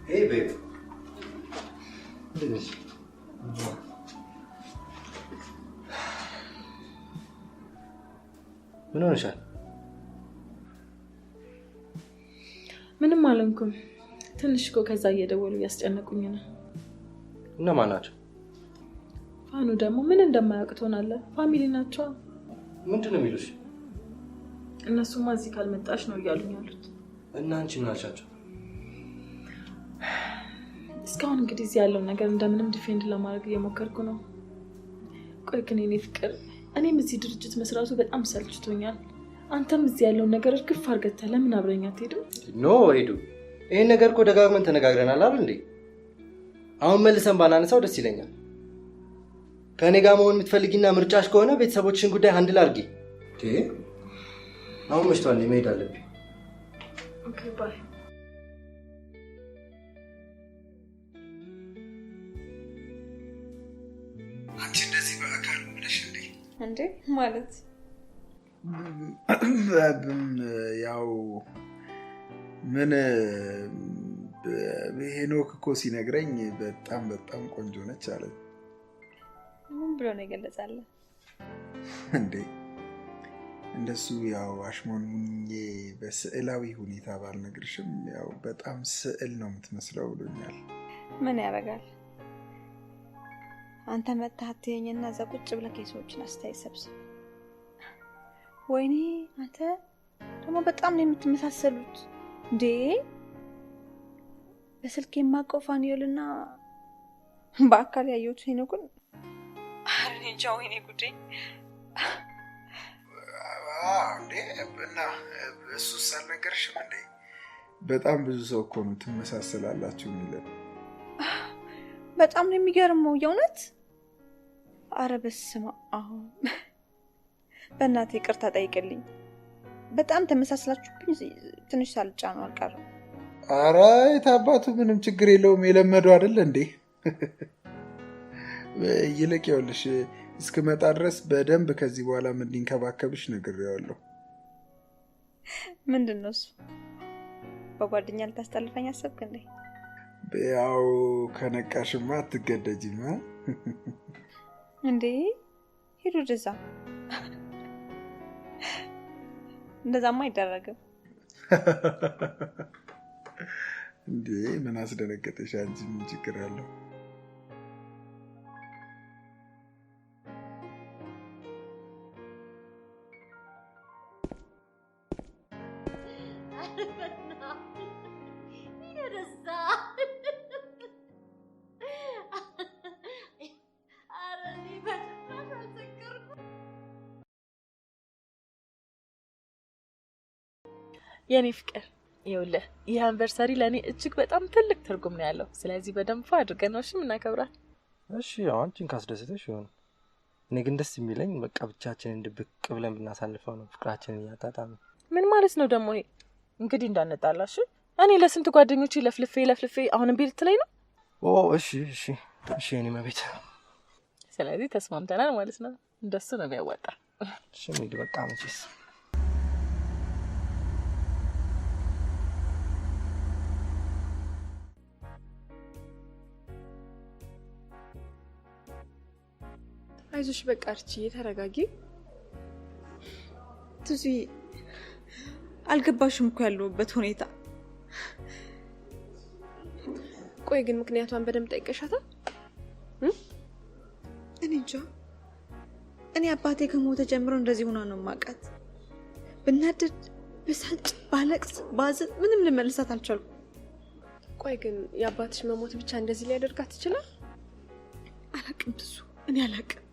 Hey babe. Look at this. ምን ሆነሻል? ምንም አልሆንኩም። ትንሽ እኮ ከዛ እየደወሉ ያስጨነቁኝ ነው። እነማን ናቸው? ፋኑ ደግሞ ምን እንደማያውቅ ትሆናለህ። ፋሚሊ ናቸው። ምንድን ነው የሚሉሽ? እነሱማ እዚህ ካልመጣሽ ነው እያሉኝ ያሉት። እና አንቺ ምን አልሻቸው? እስካሁን እንግዲህ እዚህ ያለው ነገር እንደምንም ዲፌንድ ለማድረግ እየሞከርኩ ነው። ቆይ ግን የኔ ፍቅር እኔም እዚህ ድርጅት መስራቱ በጣም ሰልችቶኛል። አንተም እዚህ ያለው ነገር እርግፍ አድርገህ ለምን አብረኛ አትሄድም? ኖ ሄዱ። ይሄን ነገር እኮ ደጋግመን ተነጋግረናል አይደል እንዴ? አሁን መልሰን ባናነሳው ደስ ይለኛል። ከኔ ጋር መሆን የምትፈልጊና ምርጫሽ ከሆነ ቤተሰቦችሽን ጉዳይ ሃንድል አድርጊ። አሁን መሽቷል፣ መሄድ አለብኝ። ኦኬ ባይ። አንቺ እንደዚህ በአካል ብለሽ እንዴ ማለት ያው ምን ሄኖክ እኮ ሲነግረኝ በጣም ቆንጆ ነች አለ። ምን ብሎ ነው የገለጻለ? እንዴ እንደሱ ያው አሽሞንሙኜ በስዕላዊ ሁኔታ ባልነግርሽም ያው በጣም ስዕል ነው የምትመስለው ብሎኛል። ምን ያደርጋል አንተ መታተኝና እዛ ቁጭ ብለህ የሰዎችን አስተያየት ሰብስብ። ወይኔ አንተ ደግሞ በጣም ነው የምትመሳሰሉት እንዴ! በስልክ የማውቀው ፋኒዮልና በአካል ያየሁት ሄኖክን አረኔ እንጃ። ወይኔ ጉዴ! እንዴ እና እሱስ አልነገርሽም እንዴ? በጣም ብዙ ሰው እኮ ነው ትመሳሰላላችሁ የሚለው። በጣም ነው የሚገርመው የእውነት። አረ በስመ አብ በእናትህ ይቅርታ ጠይቅልኝ። በጣም ተመሳስላችሁብኝ ትንሽ ሳልጫ ነው አልቀረም። አረ የታባቱ ምንም ችግር የለውም፣ የለመደው አይደል እንዴ? ይልቅ ይኸውልሽ እስክመጣ ድረስ በደንብ ከዚህ በኋላ ምን እንዲንከባከብሽ ነግሬዋለሁ። ምንድን ነው እሱ? በጓደኛ ልታስጠልፈኝ አሰብክ እንዴ? ያው ከነቃሽማ አትገደጂማ። እንዴ ሄዱ ደዛ እንደዛማ አይደረግም። እንዴ ምን አስደነገጠሽ አንቺ? ምን ችግር አለው? የኔ ፍቅር ይኸውልህ ይህ አንቨርሰሪ ለኔ እጅግ በጣም ትልቅ ትርጉም ነው ያለው። ስለዚህ በደንብ አድርገን ነው እሺ የምናከብራት። እሺ ያው አንቺን ካስደሰተሽ ይሁን። እኔ ግን ደስ የሚለኝ በቃ ብቻችንን ድብቅ ብለን ብናሳልፈው ነው፣ ፍቅራችንን እያጣጣምን። ምን ማለት ነው ደግሞ ይሄ? እንግዲህ እንዳነጣላሽ እኔ ለስንት ጓደኞቼ ለፍልፌ አሁንም ቤት ላይ ነው። ኦ እሺ እኔ መቤት። ስለዚህ ተስማምተናል ማለት ነው። እንደሱ ነው የሚያዋጣ። እሺ እንሂድ በቃ መቼስ አይዞሽ በቃ እርቺ ተረጋጊ። ትዚ አልገባሽም እኮ ያለሁበት ሁኔታ። ቆይ ግን ምክንያቷን በደንብ ጠይቀሻታል? እኔ እንጃ። እኔ አባቴ ከሞተ ጀምሮ እንደዚህ ሆና ነው ማቃት። ብናደድ፣ ብሳጭ፣ ባለቅስ፣ ባዝን ምንም ልመልሳት አልቻልኩም። ቆይ ግን የአባትሽ መሞት ብቻ እንደዚህ ሊያደርጋት ይችላል? አላቅም ትሱ፣ እኔ አላቅም።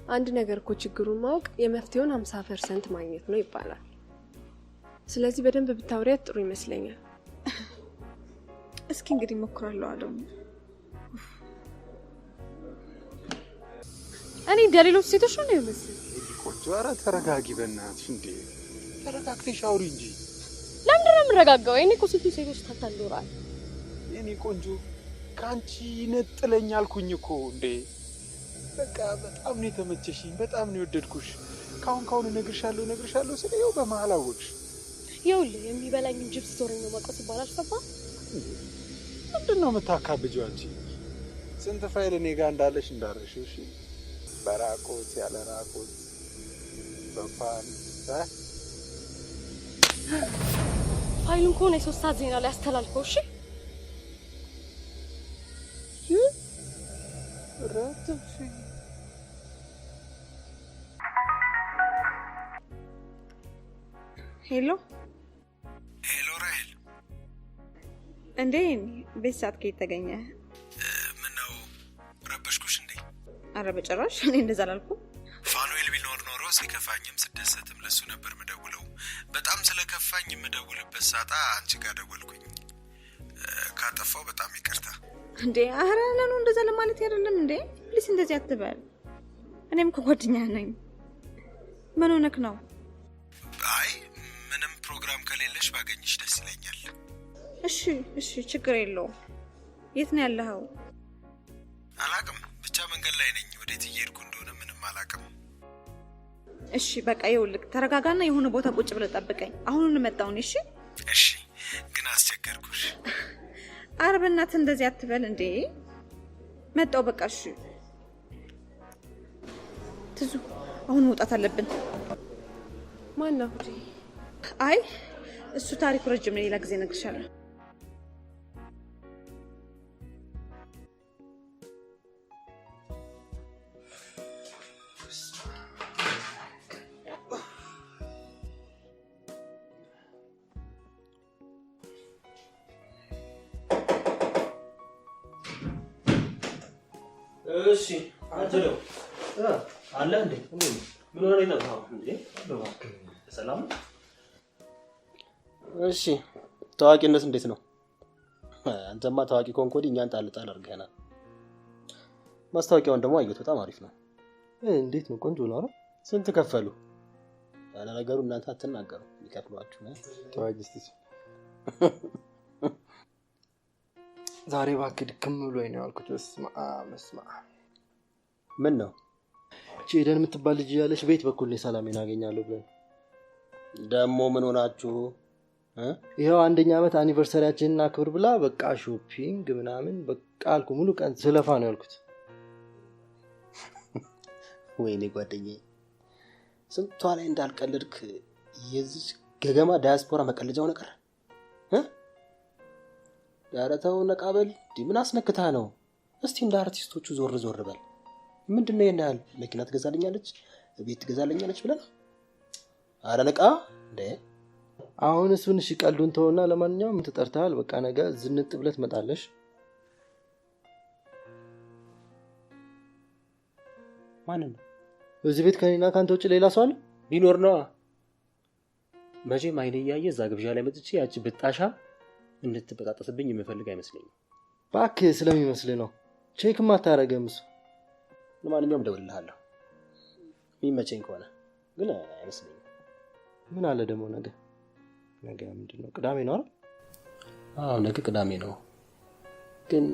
አንድ ነገር እኮ ችግሩን ማወቅ የመፍትሄውን 50% ማግኘት ነው ይባላል። ስለዚህ በደንብ ብታወሪያት ጥሩ ይመስለኛል። እስኪ እንግዲህ ሞክራለሁ ደግሞ። እኔ እንደሌሎች ሴቶች ነው የምመስል። ቆንጆ፣ ኧረ ተረጋጊ በእናትሽ። እንዴ ተረጋግተሽ አውሪ እንጂ። ለምንድን ነው የምረጋጋው? እኔ እኮ ሴቶች ታታልራል። የኔ ቆንጆ ካንቺ ነጥለኝ አልኩኝ እኮ እንዴ። በቃ በጣም ነው የተመቸሽኝ፣ በጣም ነው የወደድኩሽ። ካሁን እነግርሻለሁ ስለየው በመሀል አወቅሽ። ይኸውልህ የሚበላኝ ጅብስ ቶሮኝ ነው መቀስ ይባላል። ሰፋ ምንድን ነው የምታካብጂው አንቺ? ስንት ፋይል እኔ ጋር እንዳለሽ እንዳረሽው። እሺ በራቆት ያለ ራቆት በፋን ፋይሉን ከሆነ የ3 ሰዓት ዜና ላይ አስተላልፈው። እሺ ሄሎ ራሄል፣ እንዴ ቤት ሰዓት ከየት ተገኘ? ምነው ረበሽኩሽ እንዴ? አረ በጭራሽ፣ እኔ እንደዛ አላልኩም። ፋኑኤል ቢኖር ኖሮ ሲከፋኝም ስደሰትም ለሱ ነበር የምደውለው። በጣም ስለከፋኝ የምደውልበት ሳጣ አንቺ ጋር ደወልኩኝ። ካጠፋው በጣም ይቅርታ። እንዴ አረ ለኑ እንደዛ ለማለት አይደለም እንዴ። ፕሊስ እንደዚህ አትበል። እኔም ከጓደኛ ነኝ። ምን ሆነክ ነው? አይ ምንም ፕሮግራም ከሌለሽ ባገኝሽ ደስ ይለኛል። እሺ ችግር የለውም። የት ነው ያለኸው? አላቅም፣ ብቻ መንገድ ላይ ነኝ። ወዴት እየሄድኩ እንደሆነ ምንም አላቅም። እሺ በቃ ይኸውልህ፣ ተረጋጋና የሆነ ቦታ ቁጭ ብለህ ጠብቀኝ። አሁኑን መጣሁ። እሺ ግን አስቸገርኩሽ። አረ በእናትህ እንደዚህ አትበል እንዴ። መጣሁ በቃ። እሺ ትዙ፣ አሁን መውጣት አለብን። ማን ነው? አይ እሱ ታሪኩ ረጅም ነው፣ ሌላ ጊዜ እነግርሻለሁ። እሺ አጀለው አለ እንዴ? ምን ሆነ ነው እንዴ? ሰላም። እሺ ታዋቂነት እንዴት ነው? አንተማ ታዋቂ ኮንኮዲ እኛን ጣልጣል አድርገናል። ማስታወቂያውን ደግሞ አየሁት፣ በጣም አሪፍ ነው። እንዴት ነው? ቆንጆ ነው። ስንት ከፈሉ? ያለ ነገሩ እናንተ አትናገሩ፣ ይከፍሏችሁ ነው። ተዋጊስቲ ዛሬ እባክህ ድክም ብሎኝ ነው ያልኩት። መስማ ምን ነው? ቼደን የምትባል ልጅ ያለሽ ቤት በኩል ነው ሰላሜን አገኛለሁ ብለን ደግሞ ምን ሆናችሁ? ይሄው 1ኛ ዓመት አኒቨርሰሪያችንን አክብር ብላ በቃ ሾፒንግ ምናምን በቃ አልኩ። ሙሉ ቀን ስለፋ ነው ያልኩት። ወይኔ ጓደኛዬ፣ ስንቷ ላይ እንዳልቀልድክ የዚህ ገገማ ዳያስፖራ መቀለጃው ነገር ያረተው ነቃበል። ምን አስነክታ ነው? እስቲ እንደ አርቲስቶቹ ዞር በል። ምንድነው የናል? መኪና ትገዛልኛለች፣ ቤት ትገዛልኛለች ብለህ ነው? አረ ነቃ እንዴ! አሁን እሱን እሺ ቀልዱን ተውና፣ ለማንኛውም ተጠርተሃል። በቃ ነገ ዝንጥ ብለህ ትመጣለሽ። ማንን ነው? እዚህ ቤት ከኔና ካንተ ውጭ ሌላ ሰው አለ? ቢኖር ነው መቼም አይኔ እያየ እዛ ግብዣ ላይ መጥቼ ያቺ ብጣሻ እንድትበጣጠስብኝ የምፈልግ አይመስለኝም። እባክህ ስለሚመስልህ ነው። ቼክም አታረገም እሱ። ለማንኛውም እደውልልሃለሁ የሚመቸኝ ከሆነ ግን አይመስለኝም። ምን አለ ደግሞ ነገ ምንድን ነው? ቅዳሜ ነው አይደል? አዎ ነገ ቅዳሜ ነው። ግን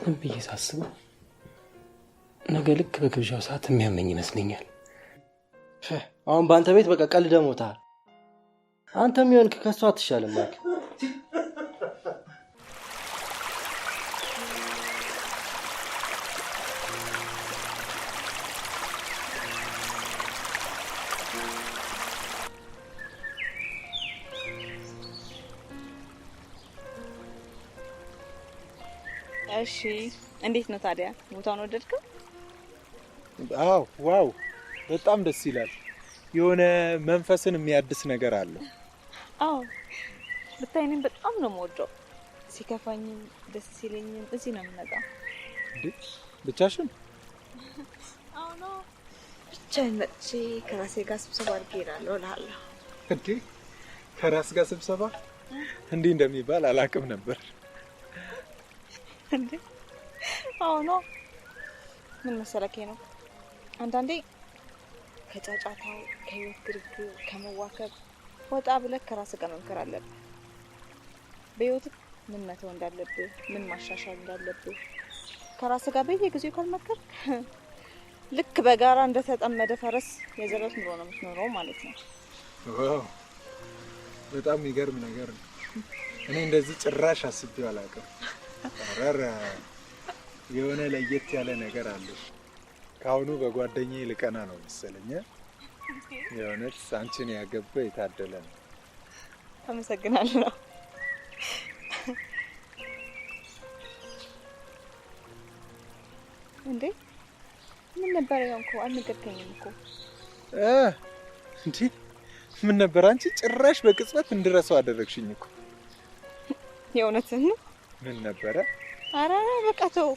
ምን ብዬ ሳስበው ነገ ልክ በግብዣው ሰዓት የሚያመኝ ይመስለኛል። አሁን በአንተ ቤት በቃ ቀልደ ሞታል። አንተም ይሆንክ ከሷ አትሻልም ማለት እሺ እንዴት ነው ታዲያ? ቦታውን ወደድከው? አዎ ዋው በጣም ደስ ይላል። የሆነ መንፈስን የሚያድስ ነገር አለ። አዎ ብታይኔም በጣም ነው የምወደው። ሲከፋኝም ደስ ሲለኝም እዚህ ነው የምመጣው። እንዴ ብቻሽን? አዎ ነው ብቻዬን መጥቼ ከራሴ ጋር ስብሰባ አድርጌ እሄዳለሁ እልሃለሁ። እንዴ ከራስ ጋር ስብሰባ እንዲህ እንደሚባል አላውቅም ነበር። እንዴ አዎ ነው። ምን መሰለህ ነው አንዳንዴ ከጫጫታው ከህይወት ግርግር ከመዋከብ ወጣ ብለህ ከራስህ ጋር መምከር አለብህ። በህይወትህ ምን መተው እንዳለብህ ምን ማሻሻል እንዳለብህ ከራስህ ጋር በየጊዜው ካልመከርክ ልክ በጋራ እንደተጠመደ ፈረስ የዘረት ኑሮ ነው የምትኖረው ማለት ነው። ዋው በጣም የሚገርም ነገር ነው። እኔ እንደዚህ ጭራሽ አስቤው አላውቅም። አረረ የሆነ ለየት ያለ ነገር አለ። ካሁኑ በጓደኛዬ ልቀና ነው መሰለኝ። የሆነች አንቺን ያገባ የታደለ ነው። አመሰግናለሁ። እንዴ ምን ነበር ያንኩ? አልነገርከኝም እኮ። እንዴ ምን ነበር? አንቺ ጭራሽ በቅጽበት እንድረሳው አደረግሽኝ እኮ። የእውነትህን ነው? ምን ነበረ? አረ በቃ ተው።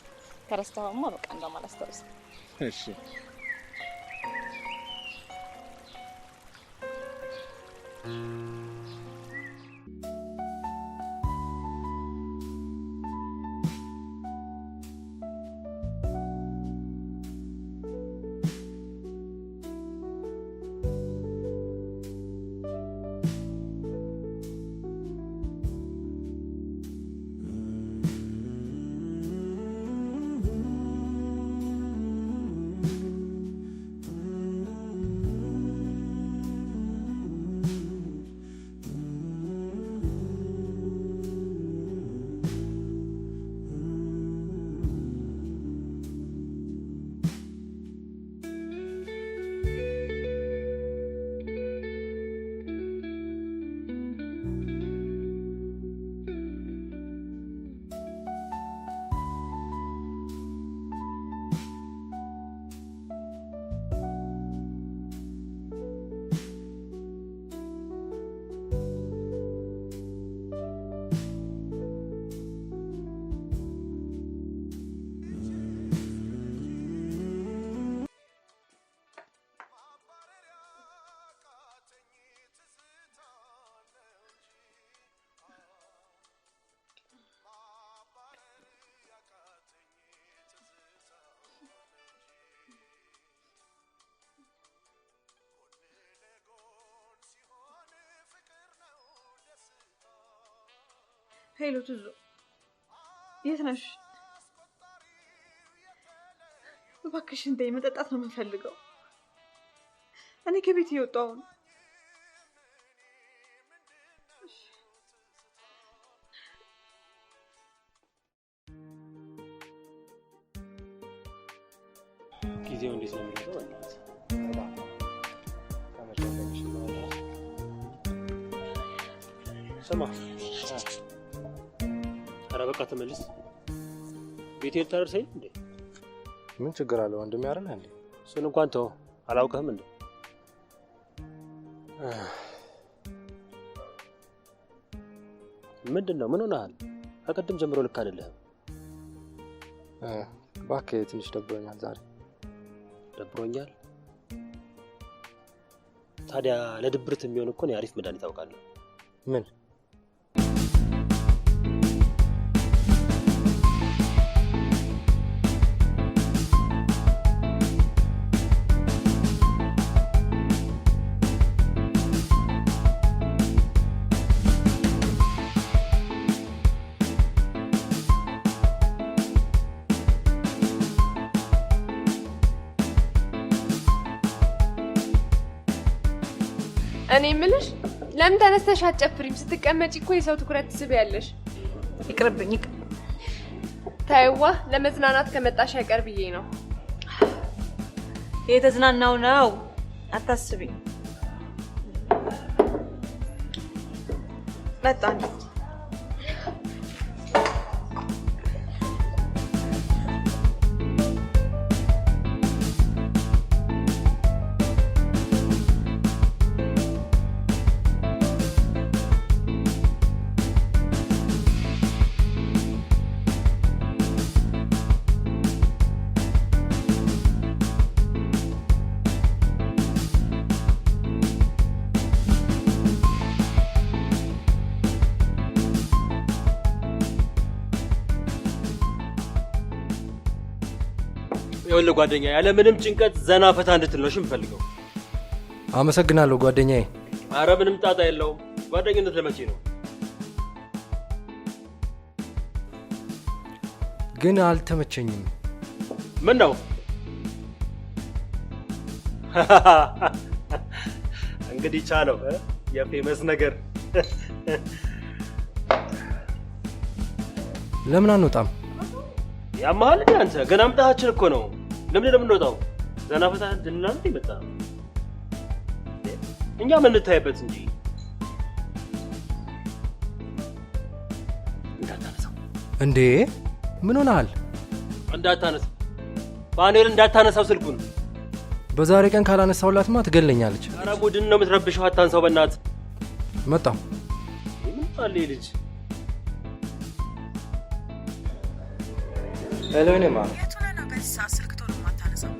ተረስተኸውማ በቃ እንደማላስታውስ። እሺ ሄሎ ትዙ የት ነሽ? እባክሽ እንደ መጠጣት ነው የምፈልገው። እኔ ከቤት እየወጣሁ ነው። ጊዜው እንዴት ነው የሚለው? ስማ ኧረ በቃ ተመለስ። ቤቴ ልታደርሰኝ እንዴ? ምን ችግር አለ ወንድሜ አይደል እንዴ? እሱን እንኳን ተው። አላውቅህም እንዴ? ምንድነው? ምን ሆነሃል? ከቀድም ጀምሮ ልክ አይደለህም። እባክህ ትንሽ ደብሮኛል ዛሬ። ደብሮኛል? ታዲያ ለድብርት የሚሆን እኮ ነው አሪፍ መድኃኒት አውቃለሁ። ምን? እኔ የምልሽ ለምን ተነስተሽ አትጨፍሪም? ስትቀመጪ እኮ የሰው ትኩረት ትስቢያለሽ። ይቅርብኝ። ታይዋ ለመዝናናት ከመጣሽ አይቀር ብዬ ነው። የተዝናናው ነው፣ አታስቢ። መጣን። ይኸውልህ ጓደኛ ያለ ምንም ጭንቀት ዘና ፈታ እንድትል ነው የምፈልገው። አመሰግናለሁ ጓደኛዬ። አረ ምንም ጣጣ የለውም። ጓደኝነት ለመቼ ነው? ግን አልተመቸኝም። ምን ነው? እንግዲህ ቻለው የፌመስ ነገር። ለምን አንወጣም? ያማሃል እንዴ አንተ? ገና አምጣሃችን እኮ ነው። ለምን የምንወጣው? ዘና ፈታ እንድንል ይመጣ እኛ ምን እንታይበት እንጂ። እንዳታነሳው እንዴ! ምን ሆነሃል? እንዳታነሳው ፓኔል እንዳታነሳው ስልኩን። በዛሬ ቀን ካላነሳውላትማ ትገለኛለች። ኧረ ቡድን ነው የምትረብሸው። አታንሳው በእናትህ። መጣሁ። ምን አለ ልጅ? ሄሎ ነማ የቱና ነው በዚህ ሰዓት ስልክ ቶሎ ማታነሳው?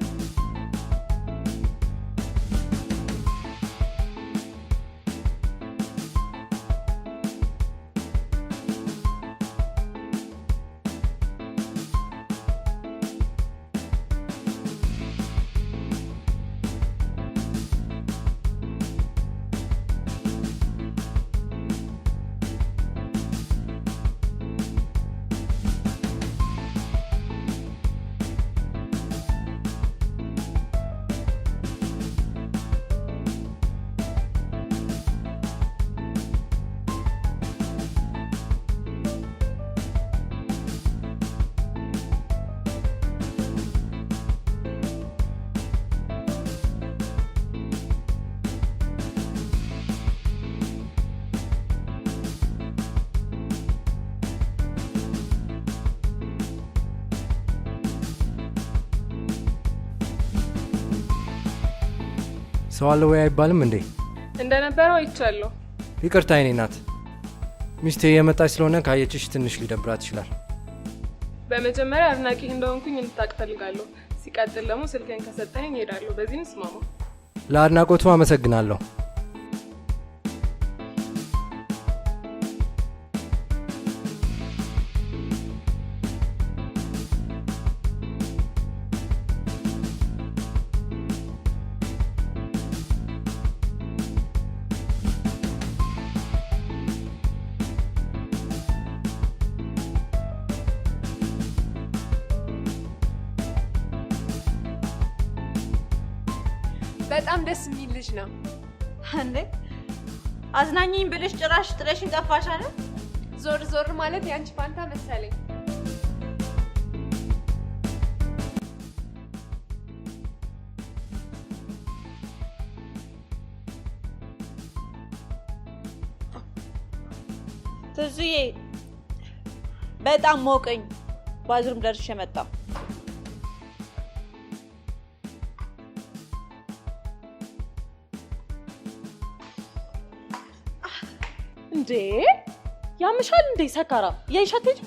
ሰው አለ ወይ አይባልም እንዴ? እንደነበረው አይቻለሁ። ይቅርታ የኔ ናት። ሚስቴ የመጣች ስለሆነ ካየችሽ ትንሽ ሊደብራት ይችላል። በመጀመሪያ አድናቂህ እንደሆንኩኝ እንድታውቅ ፈልጋለሁ። ሲቀጥል ደግሞ ስልኬን ከሰጠኸኝ እሄዳለሁ። በዚህ እንስማማ። ለአድናቆቱ አመሰግናለሁ። በጣም ደስ የሚል ልጅ ነው። እንዴ አዝናኝኝ ብለሽ ጭራሽ ጥለሽን ጠፋሽ አይደል? ዞር ዞር ማለት ያንቺ ፋንታ መሰለኝ። ትዝዬ በጣም ሞቀኝ። ባዝሩም ደርሼ መጣሁ። እንዴ ያምሻል እንዴ ሰካራ? ያይሻት ልጅ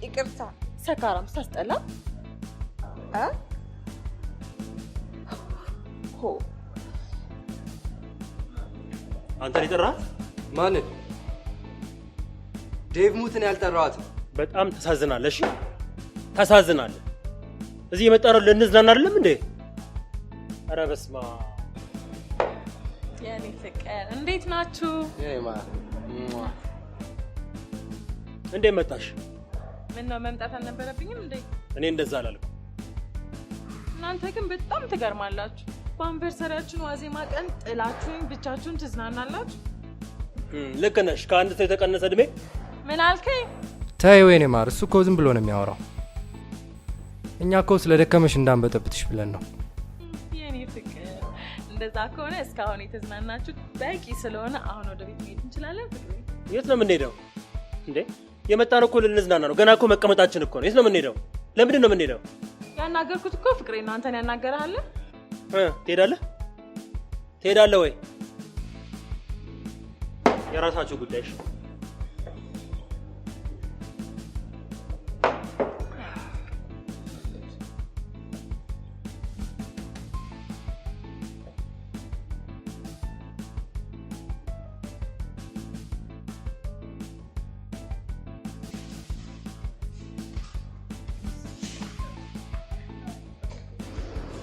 ይቅርታ ሰካራም ሳስጠላ ሆ አንተ ሊጠራህ ማንን? ዴቭ ሙትን ያልጠራዋት። በጣም ተሳዝናለህ። እሺ ተሳዝናለህ። እዚህ የመጣነው ልንዝናና አይደለም እንዴ? ኧረ በስመ አብ። የኔ ፍቅር እንዴት ናችሁ? የማ እንዴት መጣሽ? ምን ነው መምጣት አልነበረብኝም እንዴ? እኔ እንደዛ አላልኩም። እናንተ ግን በጣም ትገርማላችሁ። በአንቨርሰሪያችን ዋዜማ ቀን ጥላችሁኝ ብቻችሁን ትዝናናላችሁ? ልክ ነሽ። ከአንድ ሰው የተቀነሰ እድሜ። ምን አልከኝ? ተይ ወይኔ ማር፣ እሱ እኮ ዝም ብሎ ነው የሚያወራው። እኛ እኮ ስለደከመሽ እንዳንበጠብጥሽ ብለን ነው። የኔ ፍቅር፣ እንደዛ ከሆነ እስካሁን የተዝናናችሁት በቂ ስለሆነ አሁን ወደ ቤት መሄድ እንችላለን። የት ነው የምንሄደው እንዴ? የመጣነው እኮ ልንዝናና ነው። ገና እኮ መቀመጣችን እኮ ነው። የት ነው የምንሄደው? ለምንድን ነው የምንሄደው? ያናገርኩት እኮ ፍቅሬ ነው። አንተን ያናገርሃል? ትሄዳለህ ወይ? የራሳችሁ ጉዳይሽ።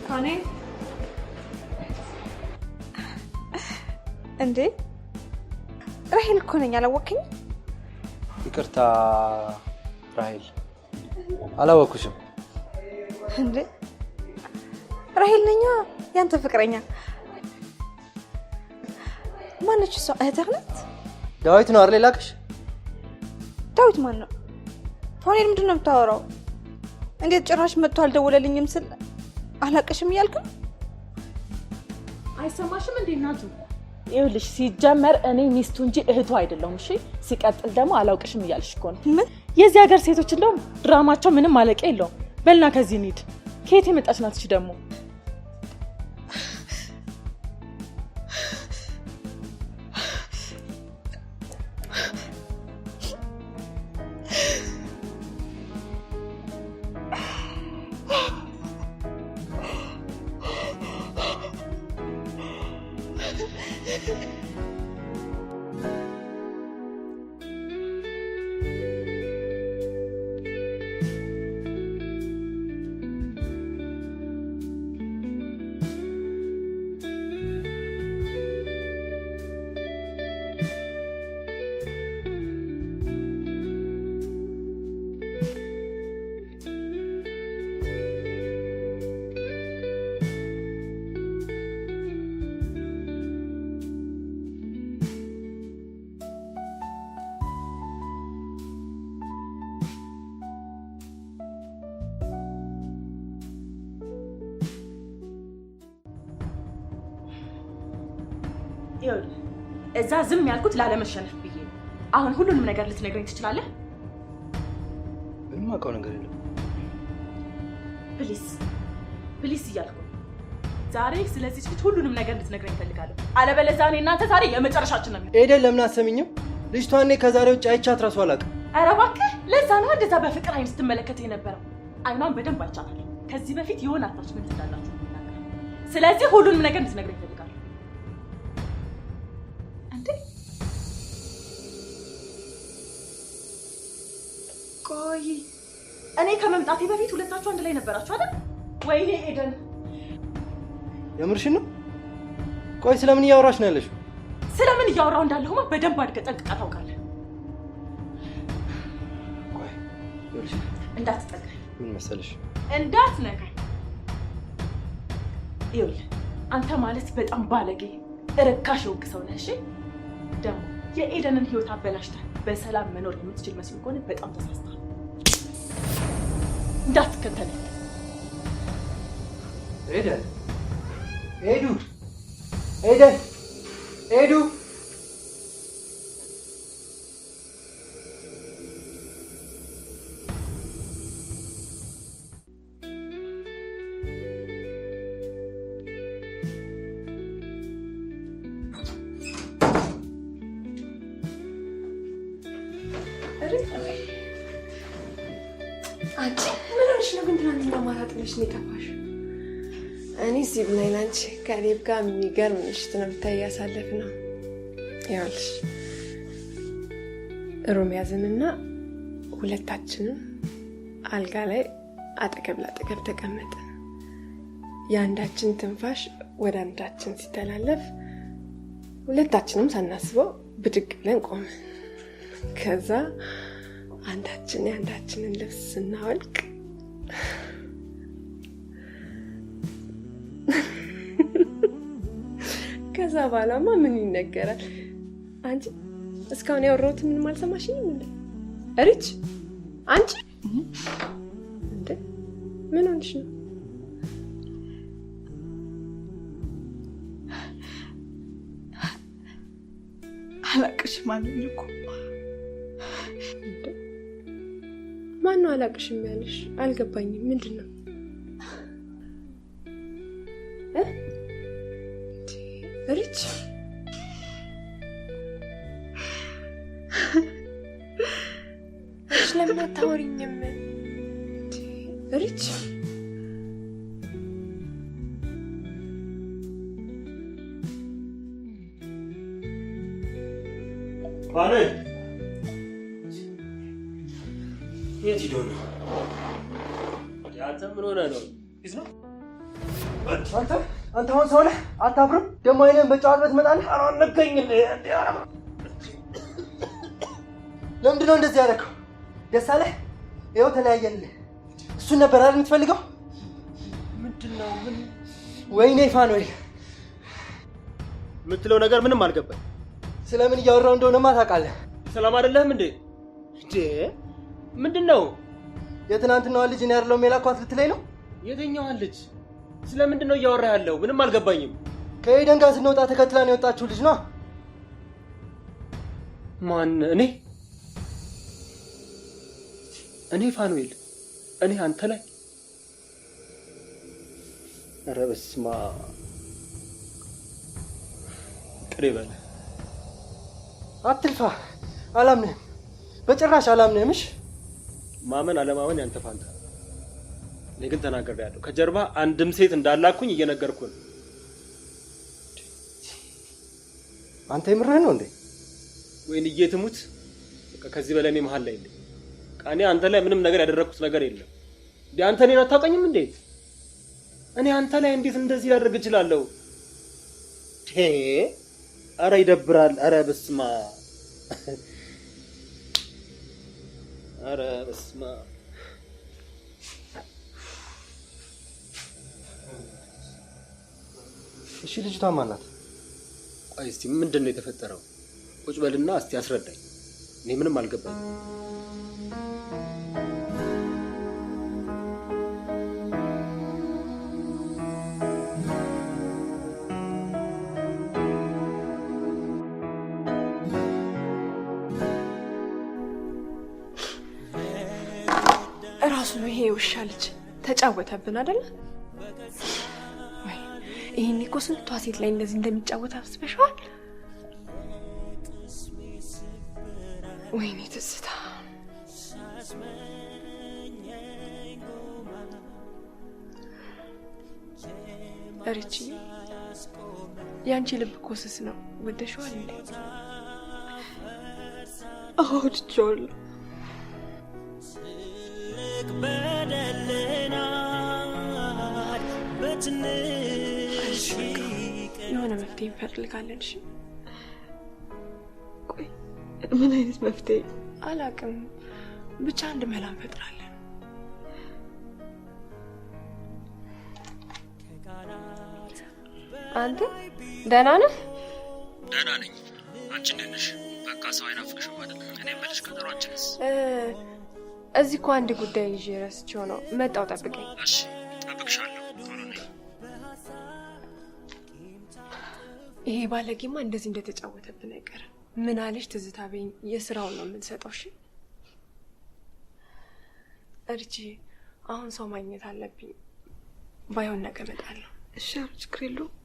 ካኔ እንዴ ራሄል እኮ ነኝ። አላወቅኝ? ይቅርታ ራሄል፣ አላወኩሽም። እንዴ ራሄል ነኛ፣ ያንተ ፍቅረኛ። ማነች እሷ? እህትህ ናት? ዳዊት ነው አይደል ላክሽ? ዳዊት ማን ነው? ፎኔል ምንድን ነው የምታወራው? እንዴት ጭራሽ መጥቶ አልደወለልኝም ስል አላቀሽም እያልክ ነው? አይሰማሽም እንዴ እናቱ? ይኸውልሽ ሲጀመር እኔ ሚስቱ እንጂ እህቱ አይደለሁም። እሺ ሲቀጥል ደግሞ አላውቅሽም እያልሽ እኮ ነው። ምን? የዚህ ሀገር ሴቶች እንደውም ድራማቸው ምንም ማለቂያ የለውም። በልና ከዚህ እንሂድ። ከየት የመጣች ናት እሺ? ደግሞ ይኸውልህ እዛ ዝም ያልኩት ላለመሸነፍ ብዬ ነው። አሁን ሁሉንም ነገር ልትነግረኝ ትችላለህ? ምንም አውቀው ነገር የለም። ፕሊስ ፕሊስ እያልኩ ዛሬ ስለዚህ ልጅ ሁሉንም ነገር ልትነግረኝ እፈልጋለሁ። አለበለዚያ እኔ እናንተ ዛሬ የመጨረሻችን ነው። ኤደን ለምን አሰሚኝም? ልጅቷን እኔ ከዛሬ ውጭ አይቻት እራሱ አላውቅም። ኧረ እባክህ፣ ለዛ ነው እንደዛ በፍቅር አይን ስትመለከት የነበረው። አይኗን በደንብ አይቻታለሁ። ከዚህ በፊት የሆነ አታችመንት እንዳላችሁ ነው። ስለዚህ ሁሉንም ነገር ልትነግረኝ እፈልጋለሁ። ቆይ እኔ ከመምጣቴ በፊት ሁለታችሁ አንድ ላይ ነበራችሁ አይደል? ወይኔ ኤደን፣ የምርሽን ነው? ቆይ ስለምን እያወራሽ ነው ያለሽው? ስለምን እያወራው እንዳለሁማ በደንብ አድርገህ ጠንቅቀህ ታውቃለህ። ቆይ ይኸውልሽ፣ እንዳትጠጋኝ። ምን መሰለሽ? እንዳትነካኝ። ይኸውልህ አንተ ማለት በጣም ባለጌ ርካሽ የወግ ሰው ነህ። እሺ ደግሞ የኤደንን ህይወት አበላሽተህ በሰላም መኖር የምትችል መስሎ ከሆነ በጣም ተሳስተሃል። እንዳትከተለኝ። ኤደን፣ ኤዱ፣ ኤደን፣ ኤዱ፣ አንቺ ምን ሆነሽ ነው ግን? ትናንትና ማታ ጥለሽ ነው የጠፋሽ? እኔ እዚህ ብላኝ አንቺ ከሌብ ጋር የሚገርም ምሽት ነው ብታይ ያሳለፍነው። ይኸውልሽ ሩም ያዝንና ሁለታችንም አልጋ ላይ አጠገብ ላጠገብ ተቀመጥን። የአንዳችን ትንፋሽ ወደ አንዳችን ሲተላለፍ ሁለታችንም ሳናስበው ብድግ ብለን ቆምን። ከዛ አንዳችን የአንዳችንን ልብስ ስናወልቅ ከዛ በኋላማ ምን ይነገራል? አንቺ እስካሁን ያወራሁት ምንም አልሰማሽኝም እንዴ? ሪች አንቺ እንዴ ምን ሆንሽ ነው? አላቅሽም አለኝ እኮ። ማነው አላቅሽም ያለሽ? አልገባኝም። ምንድን ነው? ሪች ለምን አታወሪኝም? ሪች ባለ የት ሄዶ ነው? ያንተ ምን ሆነ ነው? ቢዝ ነው አንተ አሁን ሰው ነህ? አታፍርም? ደግሞ አይነን በጨዋታ ትመጣለህ? አራነከኝ እንዴ? ለምንድን ነው እንደዚህ ያደረከው? ደስ አለህ? ይኸው ተለያየንልህ። እሱን ነበር አይደል የምትፈልገው? ምንድነው? ምን ወይኔ ፋኖል የምትለው ነገር ምንም አልገባኝ። ስለምን እያወራው እንደሆነማ ታውቃለህ። ሰላም አይደለህም እንዴ? ምንድነው? የትናንትናዋ ልጅ እኔ አይደለሁም የላኳት ልትለኝ ነው? የትኛዋ ልጅ? ስለምንድነው እያወራህ ያለው? ምንም አልገባኝም። ከኤደን ጋር ስንወጣ ተከትላ ነው የወጣችው ልጅ ነው። ማን? እኔ ፋኑኤል? እኔ አንተ ላይ? ኧረ በስመ አብ! ቅሬ በለ። አትልፋ። አላምንህም፣ በጭራሽ አላምንህም። እሺ ማመን አለማመን ያንተ ፋንታ። እኔ ግን ተናግሬያለሁ። ከጀርባ አንድም ሴት እንዳላኩኝ እየነገርኩህ ነው። አንተ የምርህን ነው እንዴ? ወይንዬ ትሙት። በቃ ከዚህ በላይ እኔ መሀል ላይ የለኝም። እኔ አንተ ላይ ምንም ነገር ያደረኩት ነገር የለም። እንዴ አንተ እኔን አታውቀኝም እንዴ? እኔ አንተ ላይ እንዴት እንደዚህ ላደርግ እችላለሁ? ኧረ ይደብራል። ኧረ በስመ አብ! ኧረ በስመ አብ! እሺ ልጅቷ ማን ናት? ቆይ እስቲ ምንድን ነው የተፈጠረው? ቁጭ በልና እስቲ አስረዳኝ። እኔ ምንም አልገባኝም። እራሱ ነው ይሄ ውሻ ልጅ ተጫወተብን አይደለ? ይሄን እኮ ስንቷ ሴት ላይ እንደዚህ እንደሚጫወት አስበሽዋል? ወይኔ ትዝታ። ሪቺ ያንቺ ልብ እኮ ስስ ነው። ወደሽዋል እንዴ? አዎ ወድጄዋለሁ። የሆነ መፍትሄ እንፈልጋለን። እሺ ቆይ ምን አይነት መፍትሄ? አላውቅም፣ ብቻ አንድ መላ እንፈጥራለን። አንተ ደህና ነህ? ደህና ነኝ። አንቺ እንዴት ነሽ? በቃ ሰው አይናፍቅሽም አይደል? እኔ የምልሽ ቀጠሯችንስ? እዚህ እኮ አንድ ጉዳይ ይዤ ረስቼው ነው። መጣሁ፣ ጠብቀኝ። እሺ ጠብቅሻለሁ። ቶሎ ነኝ። ይሄ ባለጌማ እንደዚህ እንደተጫወተብን አይቀርም። ምን አለሽ ትዝታ በይኝ። የስራውን ነው የምንሰጠው። እሺ እርጂ፣ አሁን ሰው ማግኘት አለብኝ። ባይሆን ነገ እመጣለሁ። እሺ ችግር የለውም።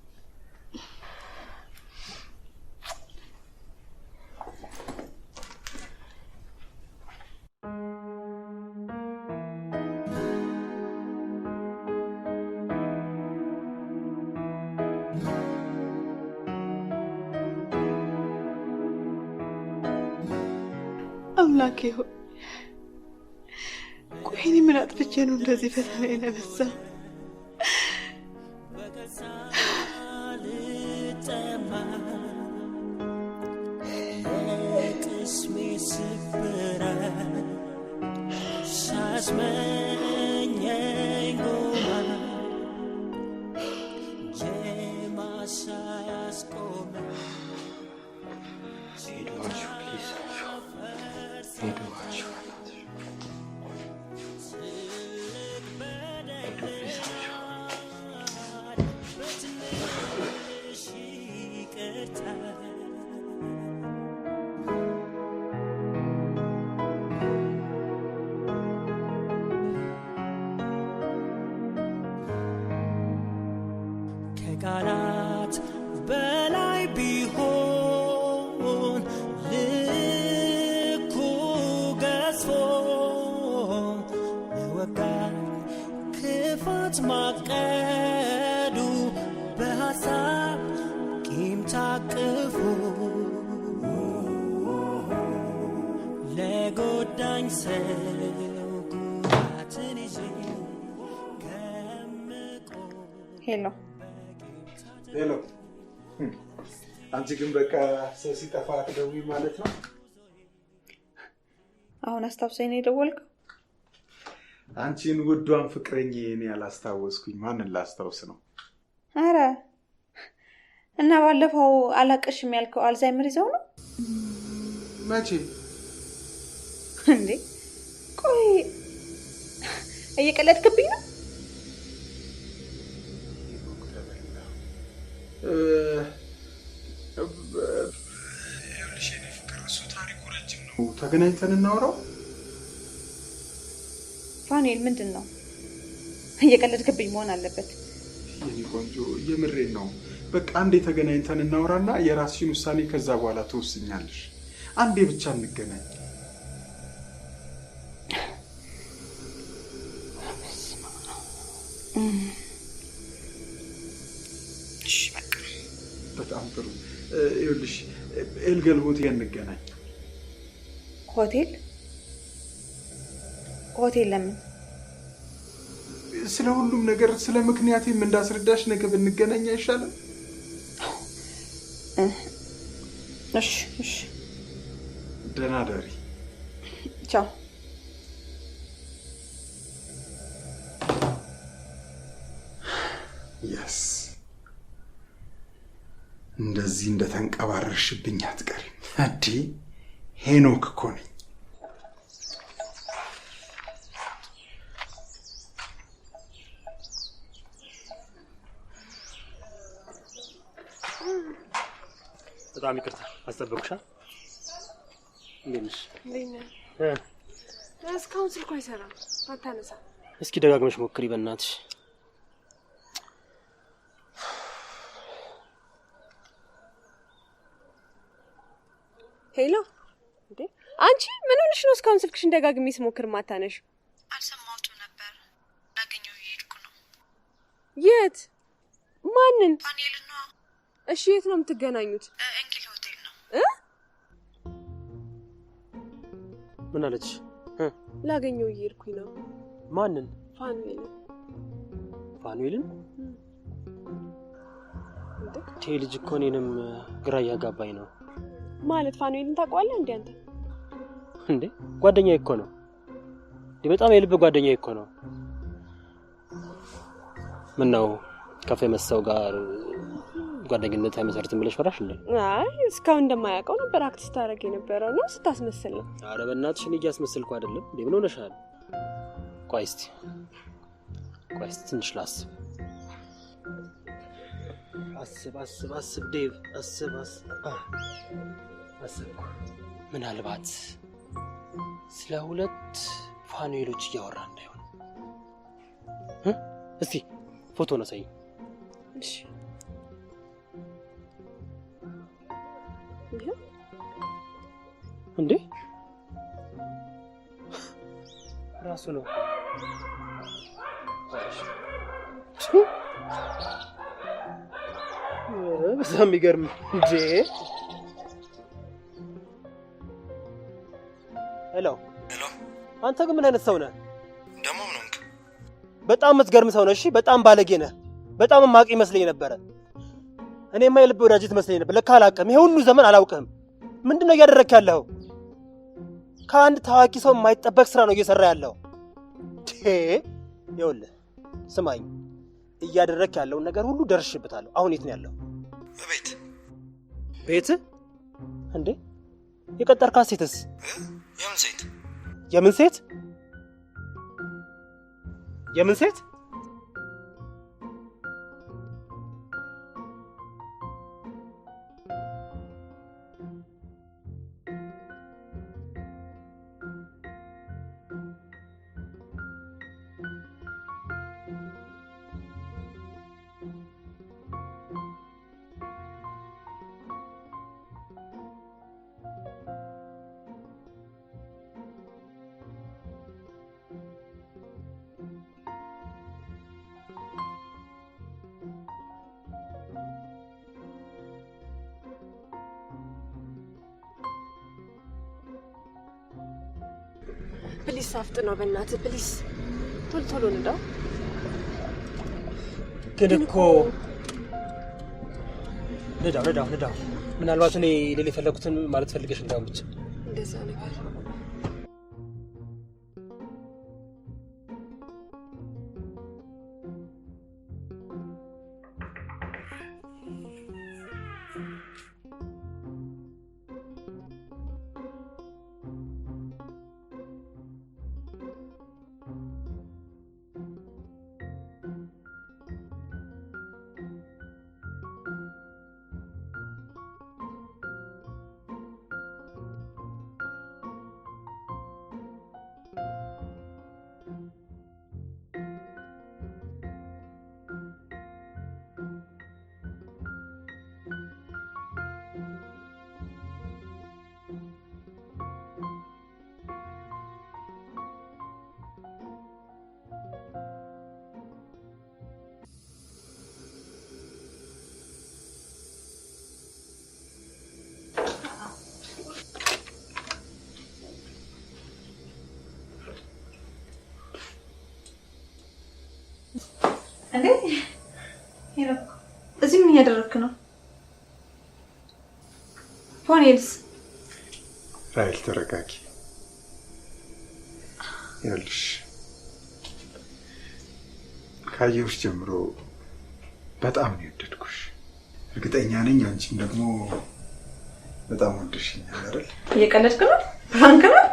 አምላኬ ሆይ ቆይ እኔ ምን አጥፍቼ ነው እንደዚህ ፈተና የነበሳ? Jema sayas ko ከቃላት በላይ ቢሆን ልኩ ገዝፎ ለወጋት ክፋት ማቀዱ በሐሳብ ቂም ታቅፎ ለጎዳኝ ሰው ጉዳትን ይዤ ሄሎ ሄሎ። አንቺ ግን በቃ ሰው ሲጠፋ አትደውይ ማለት ነው? አሁን አስታውሰኝ ነው የደወልከው? አንቺን ውዷን ፍቅረኛዬን ያላስታወስኩኝ ማንን ላስታውስ ነው? አረ እና ባለፈው አላቀሽም ያልከው አልዛይመር ይዘው ነው? መቼ እንዴ? ቆይ እየቀለድክብኝ ነው? ተገናኝተን እናወራው። ፋኒል ምንድን ነው? እየቀለድክብኝ መሆን አለበት። የኔ ቆንጆ የምሬን ነው። በቃ አንዴ ተገናኝተን እናወራና የራስሽን ውሳኔ ከዛ በኋላ ትወስኛለሽ። አንዴ ብቻ እንገናኝ። እሺ በቃ በጣም ጥሩ። ይኸውልሽ ኤልገል ሆቴል እንገናኝ። ሆቴል? ሆቴል ለምን? ስለ ሁሉም ነገር ስለ ምክንያቴም እንዳስረዳሽ ነገ ብንገናኝ አይሻልም? እሺ እሺ። ደህና ደሪ። ቻው። የስ እንደዚህ እንደተንቀባረርሽብኝ አትቀሪም። አዲ ሄኖክ እኮ ነኝ። በጣም ይቅርታ አስጠበቅሻ። እንዴት ነሽ? እስካሁን ስልኩ አይሰራም። አታነሳ። እስኪ ደጋግመሽ ሞክሪ በእናትሽ። ሄሎ እንዴ አንቺ ምን ሆነሽ ነው እስካሁን ስልክሽን ደጋግሜ ስሞክር ማታነሽ? አልሰማሁትም ነበር። ላገኘው እየሄድኩ ነው። የት? ማንን? ፋኒል ነው። እሺ የት ነው የምትገናኙት? እንግሊዝ ሆቴል ነው። ምን አለች? ላገኘው እየሄድኩኝ ነው። ማንን? ፋኒል። ፋኒልን? ቴ ልጅ እኮ እኔንም ግራ እያጋባኝ ነው። ማለት ፋኒልን ታውቀዋለህ እንዴ አንተ? እንዴ ጓደኛዬ እኮ ነው። በጣም የልብ ጓደኛዬ እኮ ነው። ምን ነው ካፌ መሰው ጋር ጓደኝነት አይመሰርትም ብለሽ ፈራሽ እንዴ? አይ እስካሁን እንደማያውቀው ነበር አክት ስታደርግ የነበረው ነው። ስታስመስል ነው። ኧረ በእናትሽ እኔ እያስመሰልኩ አይደለም። እንዴ ምን ሆነሻል? ቆይ እስቲ ትንሽ ላስብ። አስብ ዴቭ፣ አስብ። ምናልባት ስለ ሁለት ፋኑኤሎች እያወራ እንዳይሆን። እስቲ ፎቶ ነው ሳይ። እሺ እንዴ ራሱ ነው። በጣም የሚገርም እንዴ። ሄሎ አንተ ግን ምን አይነት ሰው ነህ? ደሞ ምን ሆንክ? በጣም የምትገርም ሰው ነህ። እሺ በጣም ባለጌ ነህ። በጣም ማቅ ይመስለኝ ነበረ። እኔማ የልብ ወዳጅ ትመስለኝ ነበር። ለካ አላውቅም። ይሄ ሁሉ ዘመን አላውቅም። ምንድነው እያደረክ ያለው? ከአንድ ታዋቂ ሰው የማይጠበቅ ስራ ነው እየሰራ ያለው። ይኸውልህ ስማኝ፣ እያደረክ ያለውን ነገር ሁሉ ደርሽበታለሁ። አሁን የት ነው ያለው? ቤት እንዴ? የቀጠርካት ሴትስ? የምን ሴት? የምን ሴት? የምን ሴት? ፕሊስ አፍጥነው በእናትህ ፕሊስ። ቶሎ ቶሎ ንዳው። ግን እኮ ንዳው ምናልባት እኔ ሌላ የፈለኩትን ማለት ፈልገሽ እንዳውም ብቻ እንደዛ ነገር እንዴ ሄሎ፣ እዚህ ምን እያደረግክ ነው? ፎኔልስ ራይል ተረጋጊ። ይኸውልሽ ካየሁሽ ጀምሮ በጣም ነው የወደድኩሽ። እርግጠኛ ነኝ አንቺም ደግሞ በጣም ወደድሽኛል አይደል? እየቀለድክ ነው? ፍራንክ ነው?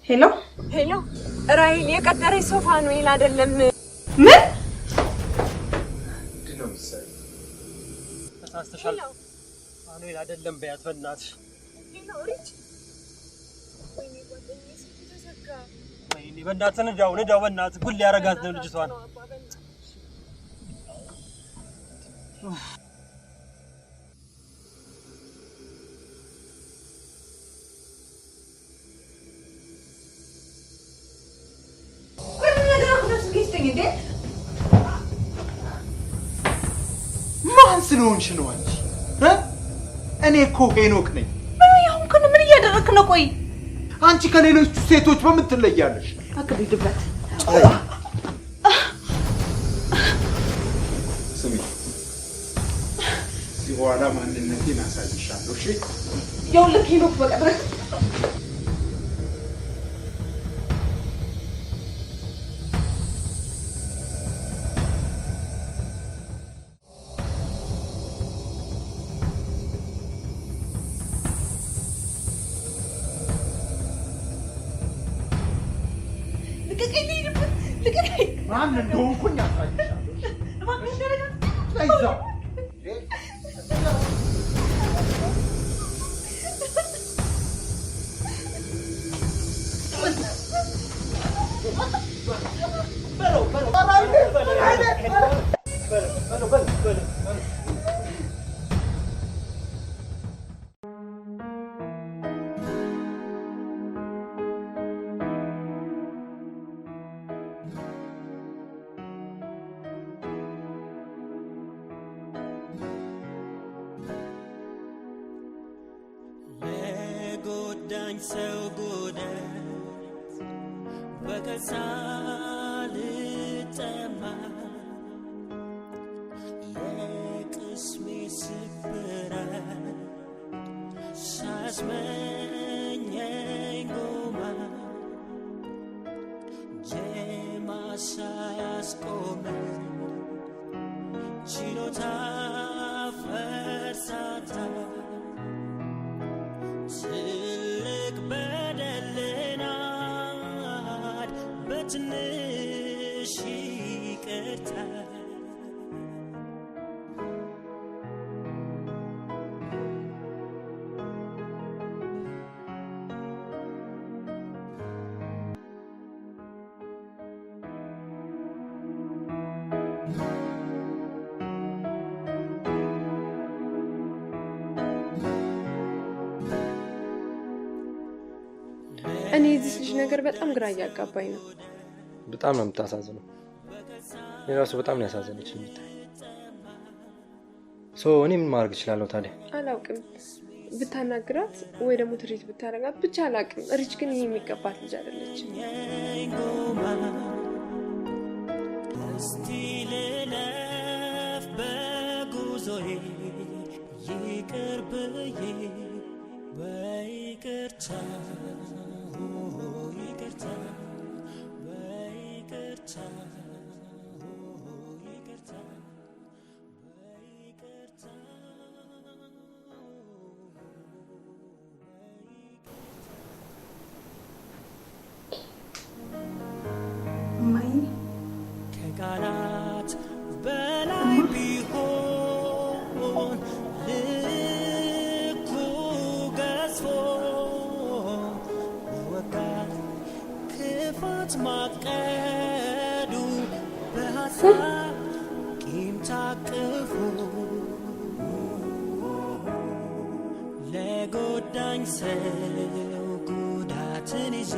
ሄሎ ራይል የቀጠረኝ ሶፋ ነው ይል አይደለም። ምን ነው ምሳሌ ተሳስተሻል። አኑኤል አይደለም በያት በእናትሽ። ሄሎ ሪች ወይኔ ጓደኛዬ ስልክ ተዘጋ። ወይኔ በእናትህ ንዳው በእናትህ ጉድ ሊያረጋት ነው ልጅቷን። ማን ስለሆንሽ ነው አንቺ? እኔ እኮ ሄኖክ ነኝ። ምን እያደረግክ ነው? ቆይ አንቺ ከሌሎች ሴቶች በምን ትለያለሽ? አክብድበት። ስሚ፣ እዚህ በኋላ ማንነቴን አሳይሻለሁ። እሺ? ይኸውልህ ሄኖክ በቀድረህ ማን እንደሆንኩኝ አሳይሻለሁ። እዛው ለጎዳኝ ሰው ጉዳት በቀሳ ልጠማ የቅስሜ ስብራት ሳስመኘኝ ጎማ ጀማ ሳያስቆመኝ ችሎታ ፈርሳታ ትልቅ በደልናት በትንሽ ይቅርታ እኔ እዚህ ልጅ ነገር በጣም ግራ እያጋባኝ ነው። በጣም ነው የምታሳዝነው። የራሱ በጣም ነው ያሳዘነችኝ። እኔ ምን ማድረግ እችላለሁ ታዲያ? አላውቅም። ብታናግራት ወይ ደግሞ ትሪት ብታረጋት ብቻ አላውቅም። ሪች ግን ይሄ የሚገባት ልጅ አይደለችም። እስቲ ልለፍ በጉዞዬ ይቅር ብዬ በይቅርታ ይቅርታ በይቅርታ ይቅርታ ከቃላት በላይ ቢሆን ልኩ ገዝፎ በወጋት ክፋት ማቀዱ በሀሳብ ቂም ታቅፎ ለጎዳኝ ሰው ጉዳትን ይዤ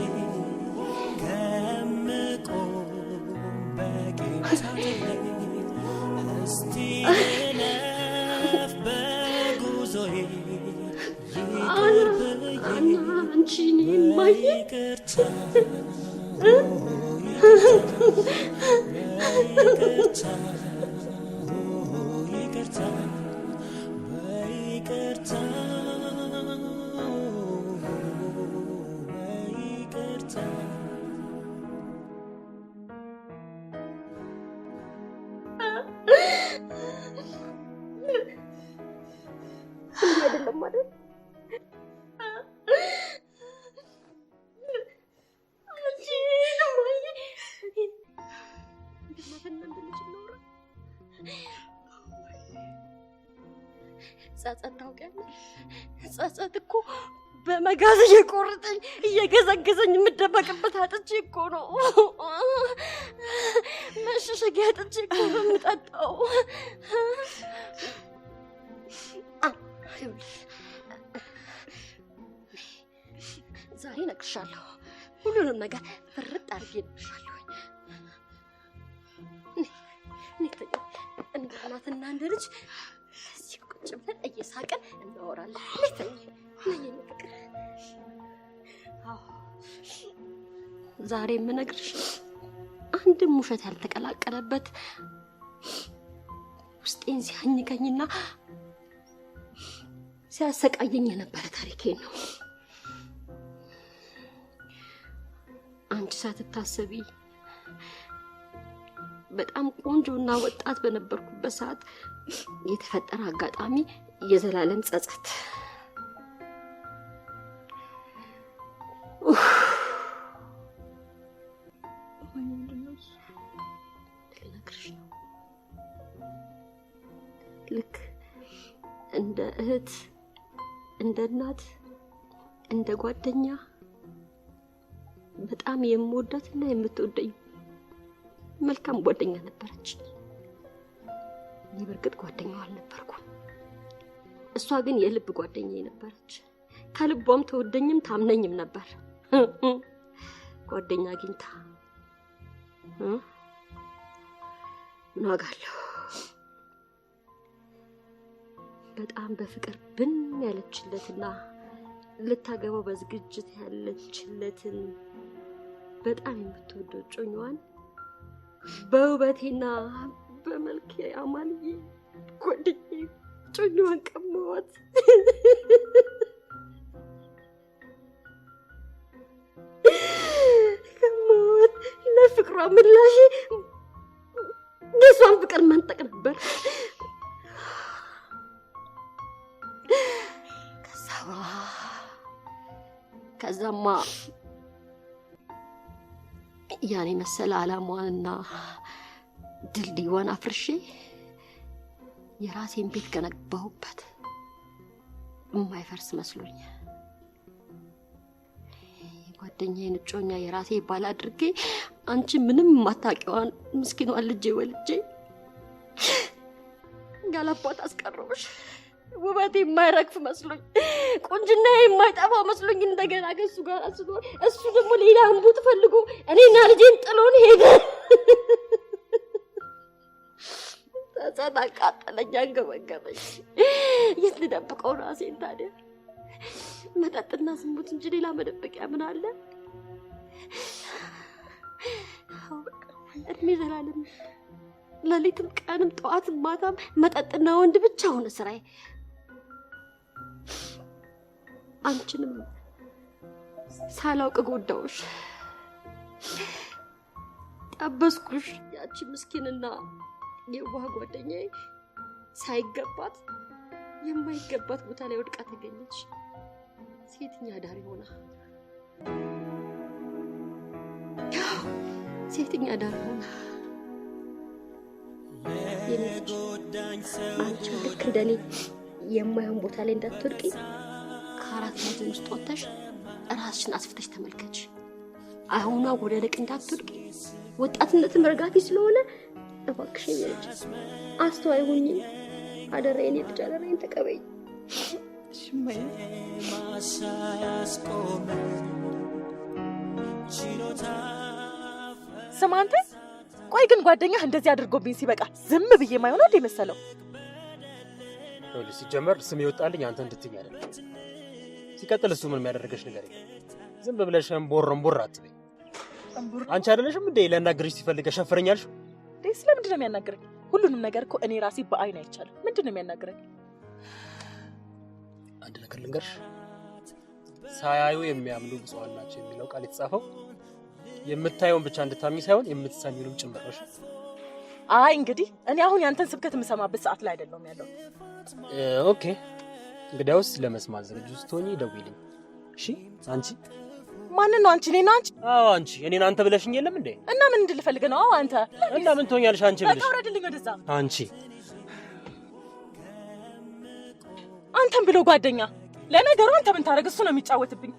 ከምቆም እስቲ ልለፍ በጉዞዬ ይቅር ብዬ በይቅርታ ይቅርታ በይቅርታ አይደለም ማለት ጸጸት ታውቂያለሽ? ጸጸት እኮ በመጋዝ እየቆረጠኝ እየገዘገዘኝ የምደበቅበት አጥቼ እኮ ነው። መሸሸጊያ አጥቼ እኮ ነው የምጠጣው። ዛሬ እነግርሻለሁ፣ ሁሉንም ነገር ፍርጥ አድርጌ እነግርሻለሁ። እንደ እናትና እንደ ልጅ እዚህ ቁጭ ብለን እየሳቅን እናወራለን። ዛሬ የምነግርሽ አንድም ውሸት ያልተቀላቀለበት ውስጤን ሲያኝከኝና ሲያሰቃየኝ የነበረ ታሪኬን ነው። አንቺ ሳትታሰቢ በጣም ቆንጆና ወጣት በነበርኩበት ሰዓት የተፈጠረ አጋጣሚ የዘላለም ጸጸት። ልክ እንደ እህት፣ እንደ እናት፣ እንደ ጓደኛ በጣም የምወዳትና የምትወደኝ መልካም ጓደኛ ነበረች። እኔ በርግጥ ጓደኛዋ አልነበርኩም። እሷ ግን የልብ ጓደኛዬ ነበረች። ከልቧም ተወደኝም ታምነኝም ነበር። ጓደኛ አግኝታ ምን ዋጋ አለው? በጣም በፍቅር ብን ያለችለትና ልታገባው በዝግጅት ያለችለትን በጣም የምትወደው ጮኛዋን በውበቴና በመልኬ አማልዬ ጓደኛዬ ጮኛዋን ቀማዋት። ቀማዋት። ለፍቅሯ ምላሽ የሷን ፍቅር መንጠቅ ነበር። ከዛማ ያኔ መሰለ አላማዋንና ድልድይዋን አፍርሼ የራሴን ቤት ገነባሁበት። የማይፈርስ መስሎኝ ጓደኛዬን እጮኛ የራሴ ባል አድርጌ አንቺ ምንም ማታውቂዋን ምስኪኗን ልጄ ወልጄ ያላባት አስቀረውሽ። ውበቴ የማይረግፍ መስሎኝ ቁንጅና የማይጠፋ መስሎኝ እንደገና ከሱ ጋር ስኖር እሱ ደግሞ ሌላ እንቡጥ ፈልጎ እኔና ልጄን ጥሎን ሄደ። ተቃጠለኝ፣ አንገበገበኝ። የት ልደብቀው ራሴን ታዲያ? መጠጥና ዝሙት እንጂ ሌላ መደበቂያ ምን አለ? እድሜ ዘላለም ሌሊትም ቀንም ጠዋትም ማታም መጠጥና ወንድ ብቻ ሆነ ስራዬ። አንቺንም ሳላውቅ ጎዳውሽ፣ ጠበስኩሽ። ያቺ ምስኪንና የዋህ ጓደኛዬ ሳይገባት የማይገባት ቦታ ላይ ወድቃ ተገኘች። ሴተኛ አዳሪ ሆና ሴተኛ አዳሪ ሆና አንቺ ልክ እንደኔ የማይሆን ቦታ ላይ እንዳትወድቂ ከአራት ማዕዘን ውስጥ ወጥተሽ ራስሽን አስፍተሽ ተመልከች። አሁኗ ወደ ልቅ እንዳትወድቂ። ወጣትነትም መርጋቲ ስለሆነ እባክሽን ልጅ አስተዋይ ሁኚ። አደራዬን ልጅ አደራዬን ተቀበይ። ሽማይ ስማ አንተ፣ ቆይ ግን ጓደኛህ እንደዚህ አድርጎብኝ ሲበቃ ዝም ብዬ ማይሆን አይደል መሰለው? ሲጀመር ስም ይወጣልኝ አንተ እንድትኝ አይደል? ሲቀጥል እሱ ምን የሚያደርገሽ ነገር የለም። ዝም ብለሽ እምቦር አትበይ። አንቺ አይደለሽም እንዴ ለናግርሽ ሲፈልግ ሸፍረኛልሽ? ደስ ለምንድን ነው የሚያናግረኝ? ሁሉንም ነገር እኮ እኔ ራሴ በአይን አይቻለሁ። ምንድን ነው የሚያናግረኝ? አንድ ነገር ልንገርሽ፣ ሳያዩ የሚያምኑ ብፁዓን ናቸው የሚለው ቃል የተጻፈው የምታየውን ብቻ እንድታምኚ ሳይሆን የምትሰሚውንም ጭምር ነው። አይ እንግዲህ እኔ አሁን ያንተን ስብከት የምሰማበት ሰዓት ላይ አይደለም ያለው። ኦኬ እንግዲያውስ ለመስማት ዝግጁ ስትሆኚ ደውይልኝ። እሺ? አንቺ ማንን ነው አንቺ? እኔና አንቺ? አዎ አንቺ። እኔን አንተ ብለሽኝ የለም እንዴ? እና ምን እንድልፈልግ ነው? አዎ አንተ። እና ምን ትሆኛለሽ አንቺ ብለሽ? ታውረድልኝ ወደዛ። አንቺ አንተም ብሎ ጓደኛ። ለነገሩ አንተ ምን ታረግ? እሱ ነው የሚጫወትብኝ።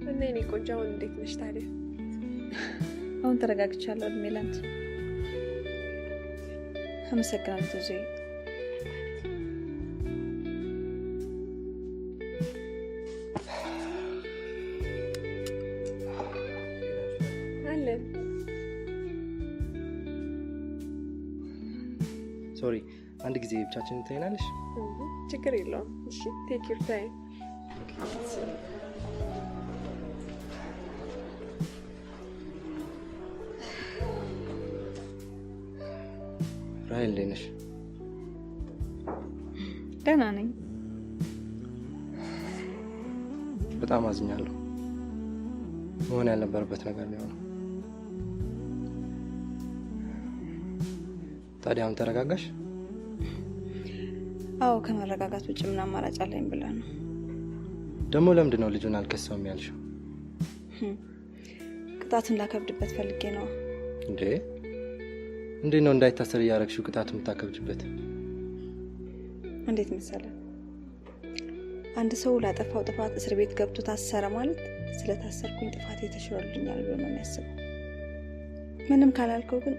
እና እኔ ቆንጆ አሁን እንዴት ነሽ ታዲያ? አሁን ተረጋግቻለሁ። እድሜ ላንተ። አመሰግናለሁ ትዙይ። አለን። ሶሪ አንድ ጊዜ ብቻችንን ትይናለሽ? ችግር የለውም። እሺ ቴክ ዩር ታይም። ራይል እንዴት ነሽ? ደህና ነኝ። በጣም አዝኛለሁ። መሆን ያልነበረበት ነገር ነው። ታዲያ አሁን ተረጋጋሽ? አዎ ከመረጋጋት ውጭ ምን አማራጭ አለኝ ብላ ነው። ደግሞ ለምንድን ነው ልጁን አልከሰውም ያልሽው? ቅጣቱን ላከብድበት ፈልጌ ነው። እንዴት ነው እንዳይታሰር ያረግሽው ቅጣቱን የምታከብጅበት? እንዴት መሰለ፣ አንድ ሰው ላጠፋው ጥፋት እስር ቤት ገብቶ ታሰረ ማለት ስለታሰርኩኝ ጥፋት የተሽሮልኛል ብሎ ነው የሚያስበው። ምንም ካላልከው ግን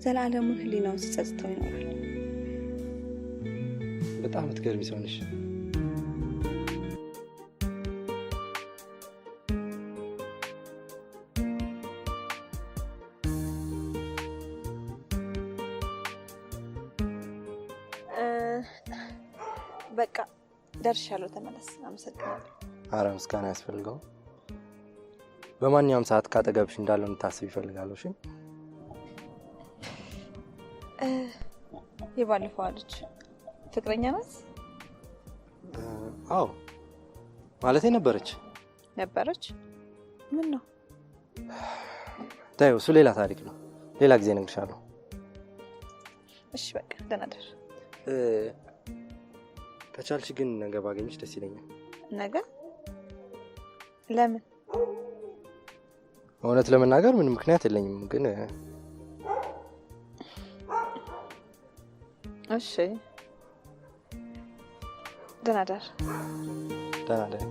ዘላለሙን ህሊናውን ሲጸጽተው ይኖራል። በጣም ትገርሚ ሰው ነሽ። በቃ ደርሻለሁ፣ ተመለስ። አመሰግናለሁ። ኧረ ምስጋና ያስፈልገው። በማንኛውም ሰዓት ካጠገብሽ እንዳለው እንድታስብ ይፈልጋለሁ። እሺ? የባለፈው ልጅ ፍቅረኛ ናት? አዎ ማለቴ ነበረች። ምን ነው? ታዩ፣ እሱ ሌላ ታሪክ ነው። ሌላ ጊዜ እነግርሻለሁ። እሺ በቃ ደህና ደር። ከቻልሽ ግን ነገ ባገኝሽ ደስ ይለኛል። ነገ? ለምን? እውነት ለመናገር ምንም ምክንያት የለኝም፣ ግን እሺ ደህና ደር። ደህና ደር።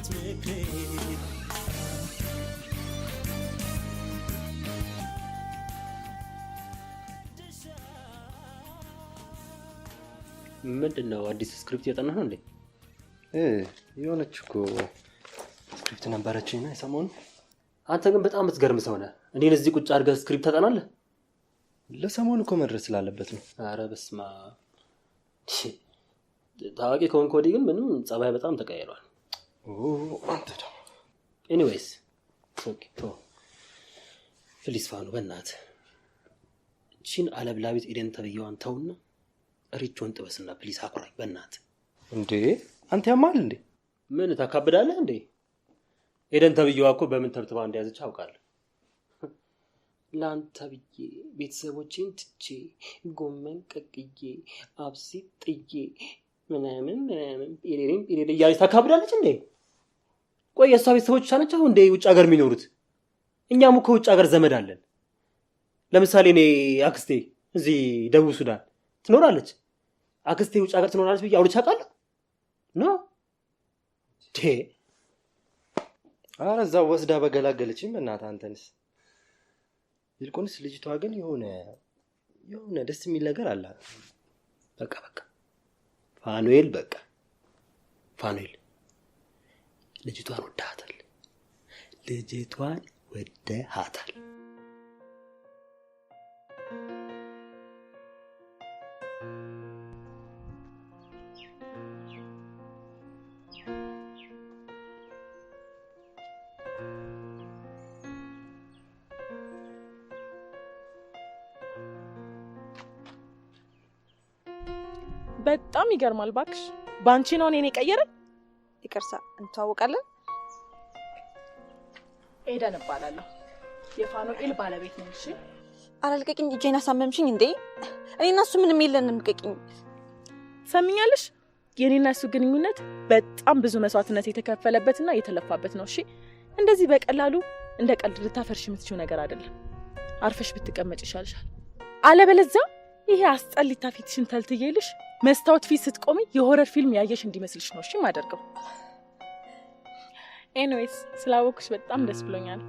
ፍቅሬ ምንድነው አዲስ ስክሪፕት እየጠናህ ነው እንዴ? የሆነች እኮ ስክሪፕት ነበረችኝና የሰሞኑን። አንተ ግን በጣም የምትገርም ሰው ነህ። እኔን እዚህ ቁጭ አድርገህ ስክሪፕት ታጠናለህ? ለሰሞኑ እኮ መድረስ ስላለበት ነው። ኧረ በስመ አብ። ታዋቂ ከሆንክ ወዲህ ግን ምንም ጸባይ በጣም ተቀይሯል። አንተ ደግሞ ኤኒዌይስ ፕሊዝ ፋኑ በእናትህ እቺን አለብላቢት ኤደን ተብዬዋን ተውና ሪቾን ጥበስና ፕሊዝ አኩራኝ በእናትህ። እንዴ አንተ ያማል እንዴ? ምን ታካብዳለህ እንዴ? ኤደን ተብዬዋ እኮ በምን ተብትባ እንደያዘች አውቃለሁ። ለአንተ ብዬ ቤተሰቦቼን ትቼ ጎመን ቀቅዬ አብሲት ጥዬ ምናምን ጴሬሬን እያለች ታካብዳለች እንዴ? ቆይ የእሷ ቤተሰቦች ናቸው እንዴ ውጭ ሀገር የሚኖሩት? እኛም እኮ ውጭ ሀገር ዘመድ አለን። ለምሳሌ እኔ አክስቴ እዚህ ደቡብ ሱዳን ትኖራለች። አክስቴ ውጭ ሀገር ትኖራለች ብዬ አውርቼ አውቃለሁ? ኖ ኧረ እዛው ወስዳ በገላገለችኝ በእናትህ። አንተንስ ይልቁንስ ልጅቷ ግን የሆነ ደስ የሚል ነገር አላት። በቃ ፋኑኤል ፋኑኤል ልጅቷን ወደሃታል። በጣም ይገርማል ባክሽ። ባንቺ ነው እኔን የቀየረኝ። ይቅርታ እንተዋወቃለን? ኤደን እባላለሁ። የፋኑኤል ባለቤት ነኝ። እሺ አላልቀቂኝ። እጄን አሳመምሽኝ እንዴ? እኔና እሱ ምንም የለንም። ልቀቂኝ። ሰምኛለሽ? የኔና እሱ ግንኙነት በጣም ብዙ መስዋዕትነት የተከፈለበትና የተለፋበት ነው። እሺ እንደዚህ በቀላሉ እንደ ቀልድ ልታፈርሽ የምትችው ነገር አይደለም። አርፈሽ ብትቀመጭ ይሻልሻል። አለበለዚያ ይሄ አስጠሊታ ፊትሽን ተልትዬልሽ መስታወት ፊት ስትቆሚ የሆረር ፊልም ያየሽ እንዲመስልሽ ነው እሺ ማደርገው። ኤኒዌይስ ስላወኩሽ በጣም ደስ ብሎኛል።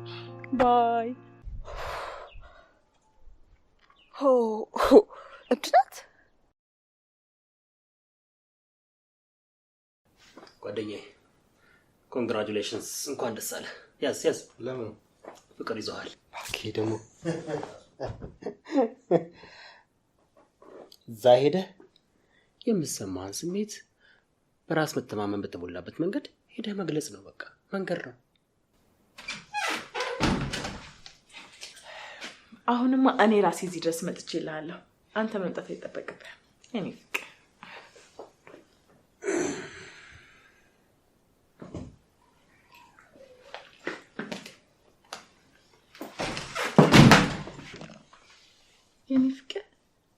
ባይ። እብድናት ጓደኛዬ ኮንግራቹሌሽንስ፣ እንኳን ደስ አለ። ያዝ ለምን ፍቅር ይዘዋል? ኦኬ ደግሞ እዛ ሄደህ የምትሰማህን ስሜት በራስ መተማመን በተሞላበት መንገድ ሄደህ መግለጽ ነው። በቃ መንገድ ነው። አሁንማ እኔ ራሴ እዚህ ድረስ መጥቼልሃለሁ። አንተ መምጣት አይጠበቅብህ። እኔ ፍቅር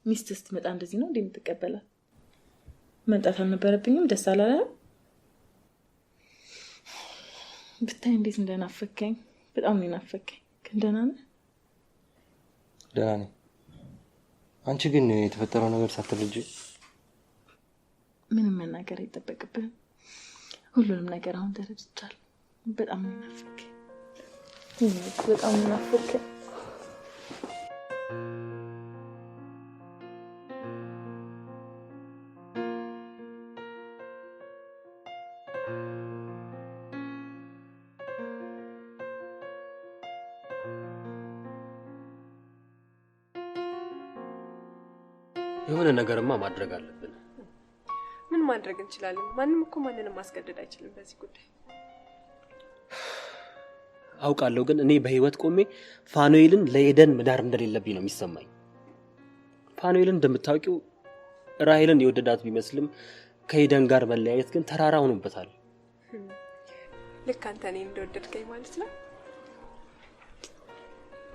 ሚስትህ ስትመጣ እንደዚህ ነው እንደምትቀበላት? መምጣት አልነበረብኝም? ደስ አላለህም? ብታይ እንዴት እንደናፈከኝ። በጣም ነው ናፈከኝ። ግን ደህና ነህ? ደህና ነኝ። አንቺ ግን የተፈጠረው ነገር ሳትልጂ ምንም መናገር አይጠበቅብህም። ሁሉንም ነገር አሁን ተረድቻለሁ። በጣም ነው ናፈከኝ። በጣም ነው ናፈከኝ። የሆነ ነገርማ ማድረግ አለብን። ምን ማድረግ እንችላለን? ማንም እኮ ማንንም ማስገደድ አይችልም በዚህ ጉዳይ። አውቃለሁ፣ ግን እኔ በህይወት ቆሜ ፋኑኤልን ለኤደን መዳር እንደሌለብኝ ነው የሚሰማኝ። ፋኑኤልን እንደምታውቂው ራሔልን የወደዳት ቢመስልም ከኤደን ጋር መለያየት ግን ተራራ ሆኖበታል። ልክ አንተ እኔን እንደወደድከኝ ማለት ነው።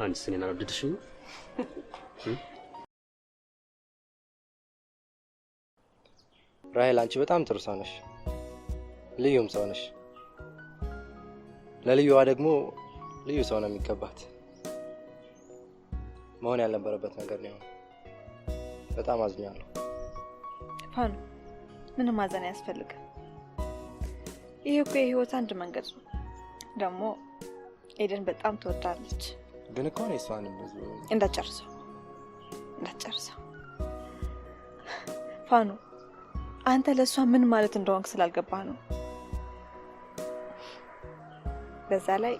አንቺስ እኔን አልወደድሽም? ራሔል አንቺ በጣም ጥሩ ሰው ነሽ፣ ልዩም ሰው ነሽ። ለልዩዋ ደግሞ ልዩ ሰው ነው የሚገባት። መሆን ያልነበረበት ነገር ነው። በጣም አዝኛለሁ። ፋኑ ምንም ማዘን አያስፈልግም። ይሄ እኮ የህይወት አንድ መንገድ ነው። ደግሞ ኤደን በጣም ትወዳለች። ግን እኮ ነው እሷንም ብዙ እንዳጨርሰው ፋኑ አንተ ለሷ ምን ማለት እንደሆንክ ስላልገባህ ነው። በዛ ላይ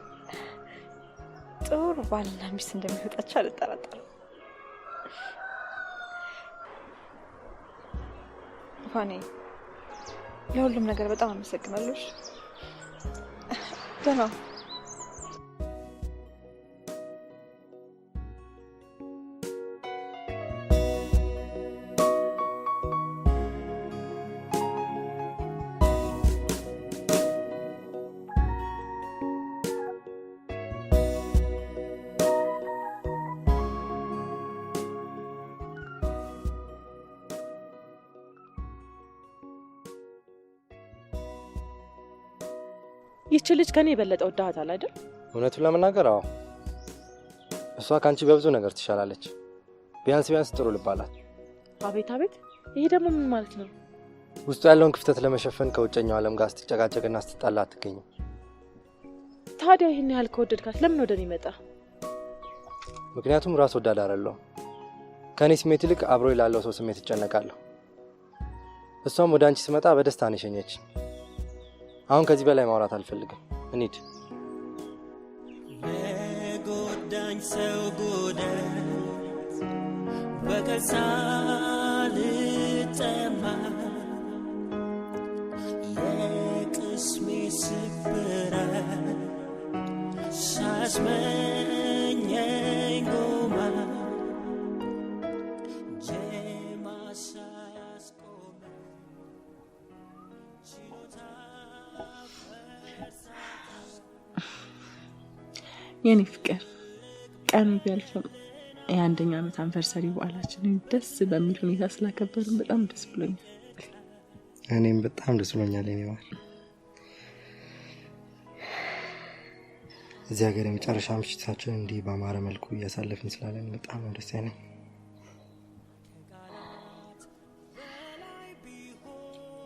ጥሩ ባልና ሚስት እንደሚወጣቸው አልጠራጠርም። ፋኒ ለሁሉም ነገር በጣም አመሰግናለሁ። ደህና ይህች ልጅ ከኔ የበለጠ ወዳታል አይደል? እውነቱን ለመናገር አዎ፣ እሷ ካንቺ በብዙ ነገር ትሻላለች። ቢያንስ ጥሩ ልባላት። አቤት አቤት! ይሄ ደግሞ ምን ማለት ነው? ውስጡ ያለውን ክፍተት ለመሸፈን ከውጨኛው ዓለም ጋር ስትጨቃጨቅና ስትጣላ አትገኝም። ታዲያ ይሄን ያህል ከወደድካት ለምን ወደኔ መጣ? ምክንያቱም ራስ ወዳድ አይደለሁም። ከኔ ስሜት ይልቅ አብሮ ላለው ሰው ስሜት እጨነቃለሁ። እሷም ወደ አንቺ ስመጣ በደስታ ነው የሸኘች። አሁን ከዚህ በላይ ማውራት አልፈልግም። እንሂድ። ለጎዳኝ ሰው ጉዳት በቀሳል ጠማ የቅስሜ ስብራት ሳስመኘኝ ጎማ የኔ ፍቅር ቀኑ ቢያልፍም የአንደኛ ዓመት አንቨርሰሪ በዓላችንን ደስ በሚል ሁኔታ ስላከበርን በጣም ደስ ብሎኛል። እኔም በጣም ደስ ብሎኛል። የኔ ማር እዚህ ሀገር የመጨረሻ ምሽታችን እንዲህ በአማረ መልኩ እያሳለፍን ስላለን በጣም ደስ ያለኝ።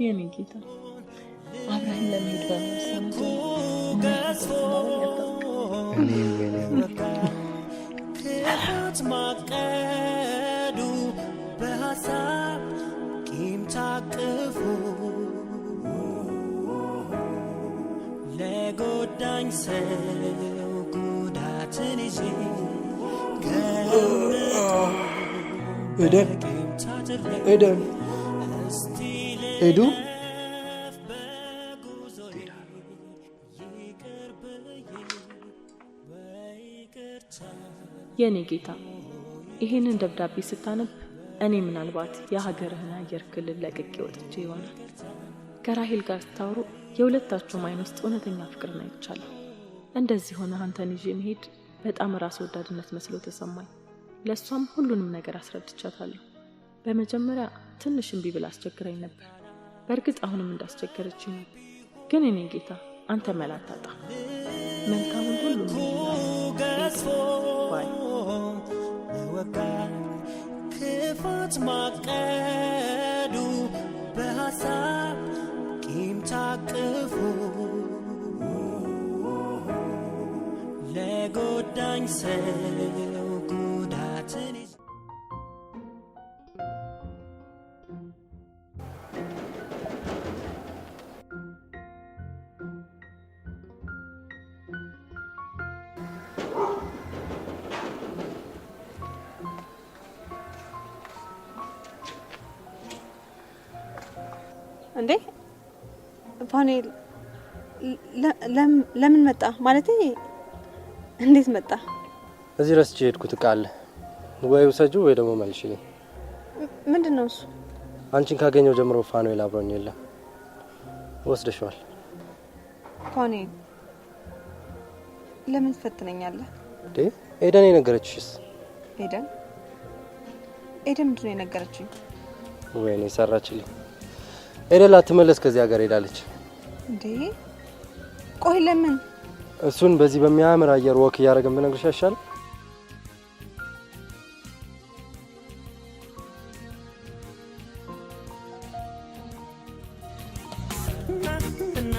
የኔ ጌታ አብረን ለመሄድ በመወሰኑ ክፋት ማቀዱ በሀሳብ ቂም ታቅፉ ለጎዳኝ ሰው ጉዳትን ይዤ ኤደን ኤዱ የኔ ጌታ ይሄንን ደብዳቤ ስታነብ እኔ ምናልባት የሀገርህን አየር ክልል ለቅቄ ወጥቼ ይሆናል። ከራሄል ጋር ስታወሩ የሁለታችሁም አይን ውስጥ እውነተኛ ፍቅር ነው አይቻለሁ። እንደዚህ ሆነ አንተን ይዤ መሄድ በጣም ራስ ወዳድነት መስሎ ተሰማኝ። ለሷም ሁሉንም ነገር አስረድቻታለሁ። በመጀመሪያ ትንሽ እምቢ ብላ አስቸግረኝ ነበር። በእርግጥ አሁንም እንዳስቸገረችኝ ነው። ግን እኔ ጌታ አንተ መላታጣ መልካሙን ሁሉ ክፋት ማቀዱ በሀሳብ ቂም ታቅፉ ለጎዳኝ ሰው ጉዳትን እንዴ ፋኔል ለምን መጣ? ማለት እንዴት መጣ? እዚህ ረስቼ ሄድኩት ዕቃ አለ ወይ ውሰጂው ወይ ደግሞ መልሽልኝ። ምንድነው እሱ? አንቺን ካገኘው ጀምሮ ፋኑኤል አብሮኝ የለም። ወስደሽዋል። ፋኔል ለምን ትፈትነኛለህ? እንዴ ኤደን የነገረችሽስ? ኤደን ምንድነው የነገረችኝ? ወይኔ ሰራችልኝ። ኤደን ላትመለስ ከዚህ ሀገር ሄዳለች። እንዴ ቆይ ለምን? እሱን በዚህ በሚያምር አየር ወክ እያደረገን ብነግርሽ ያሻል። እና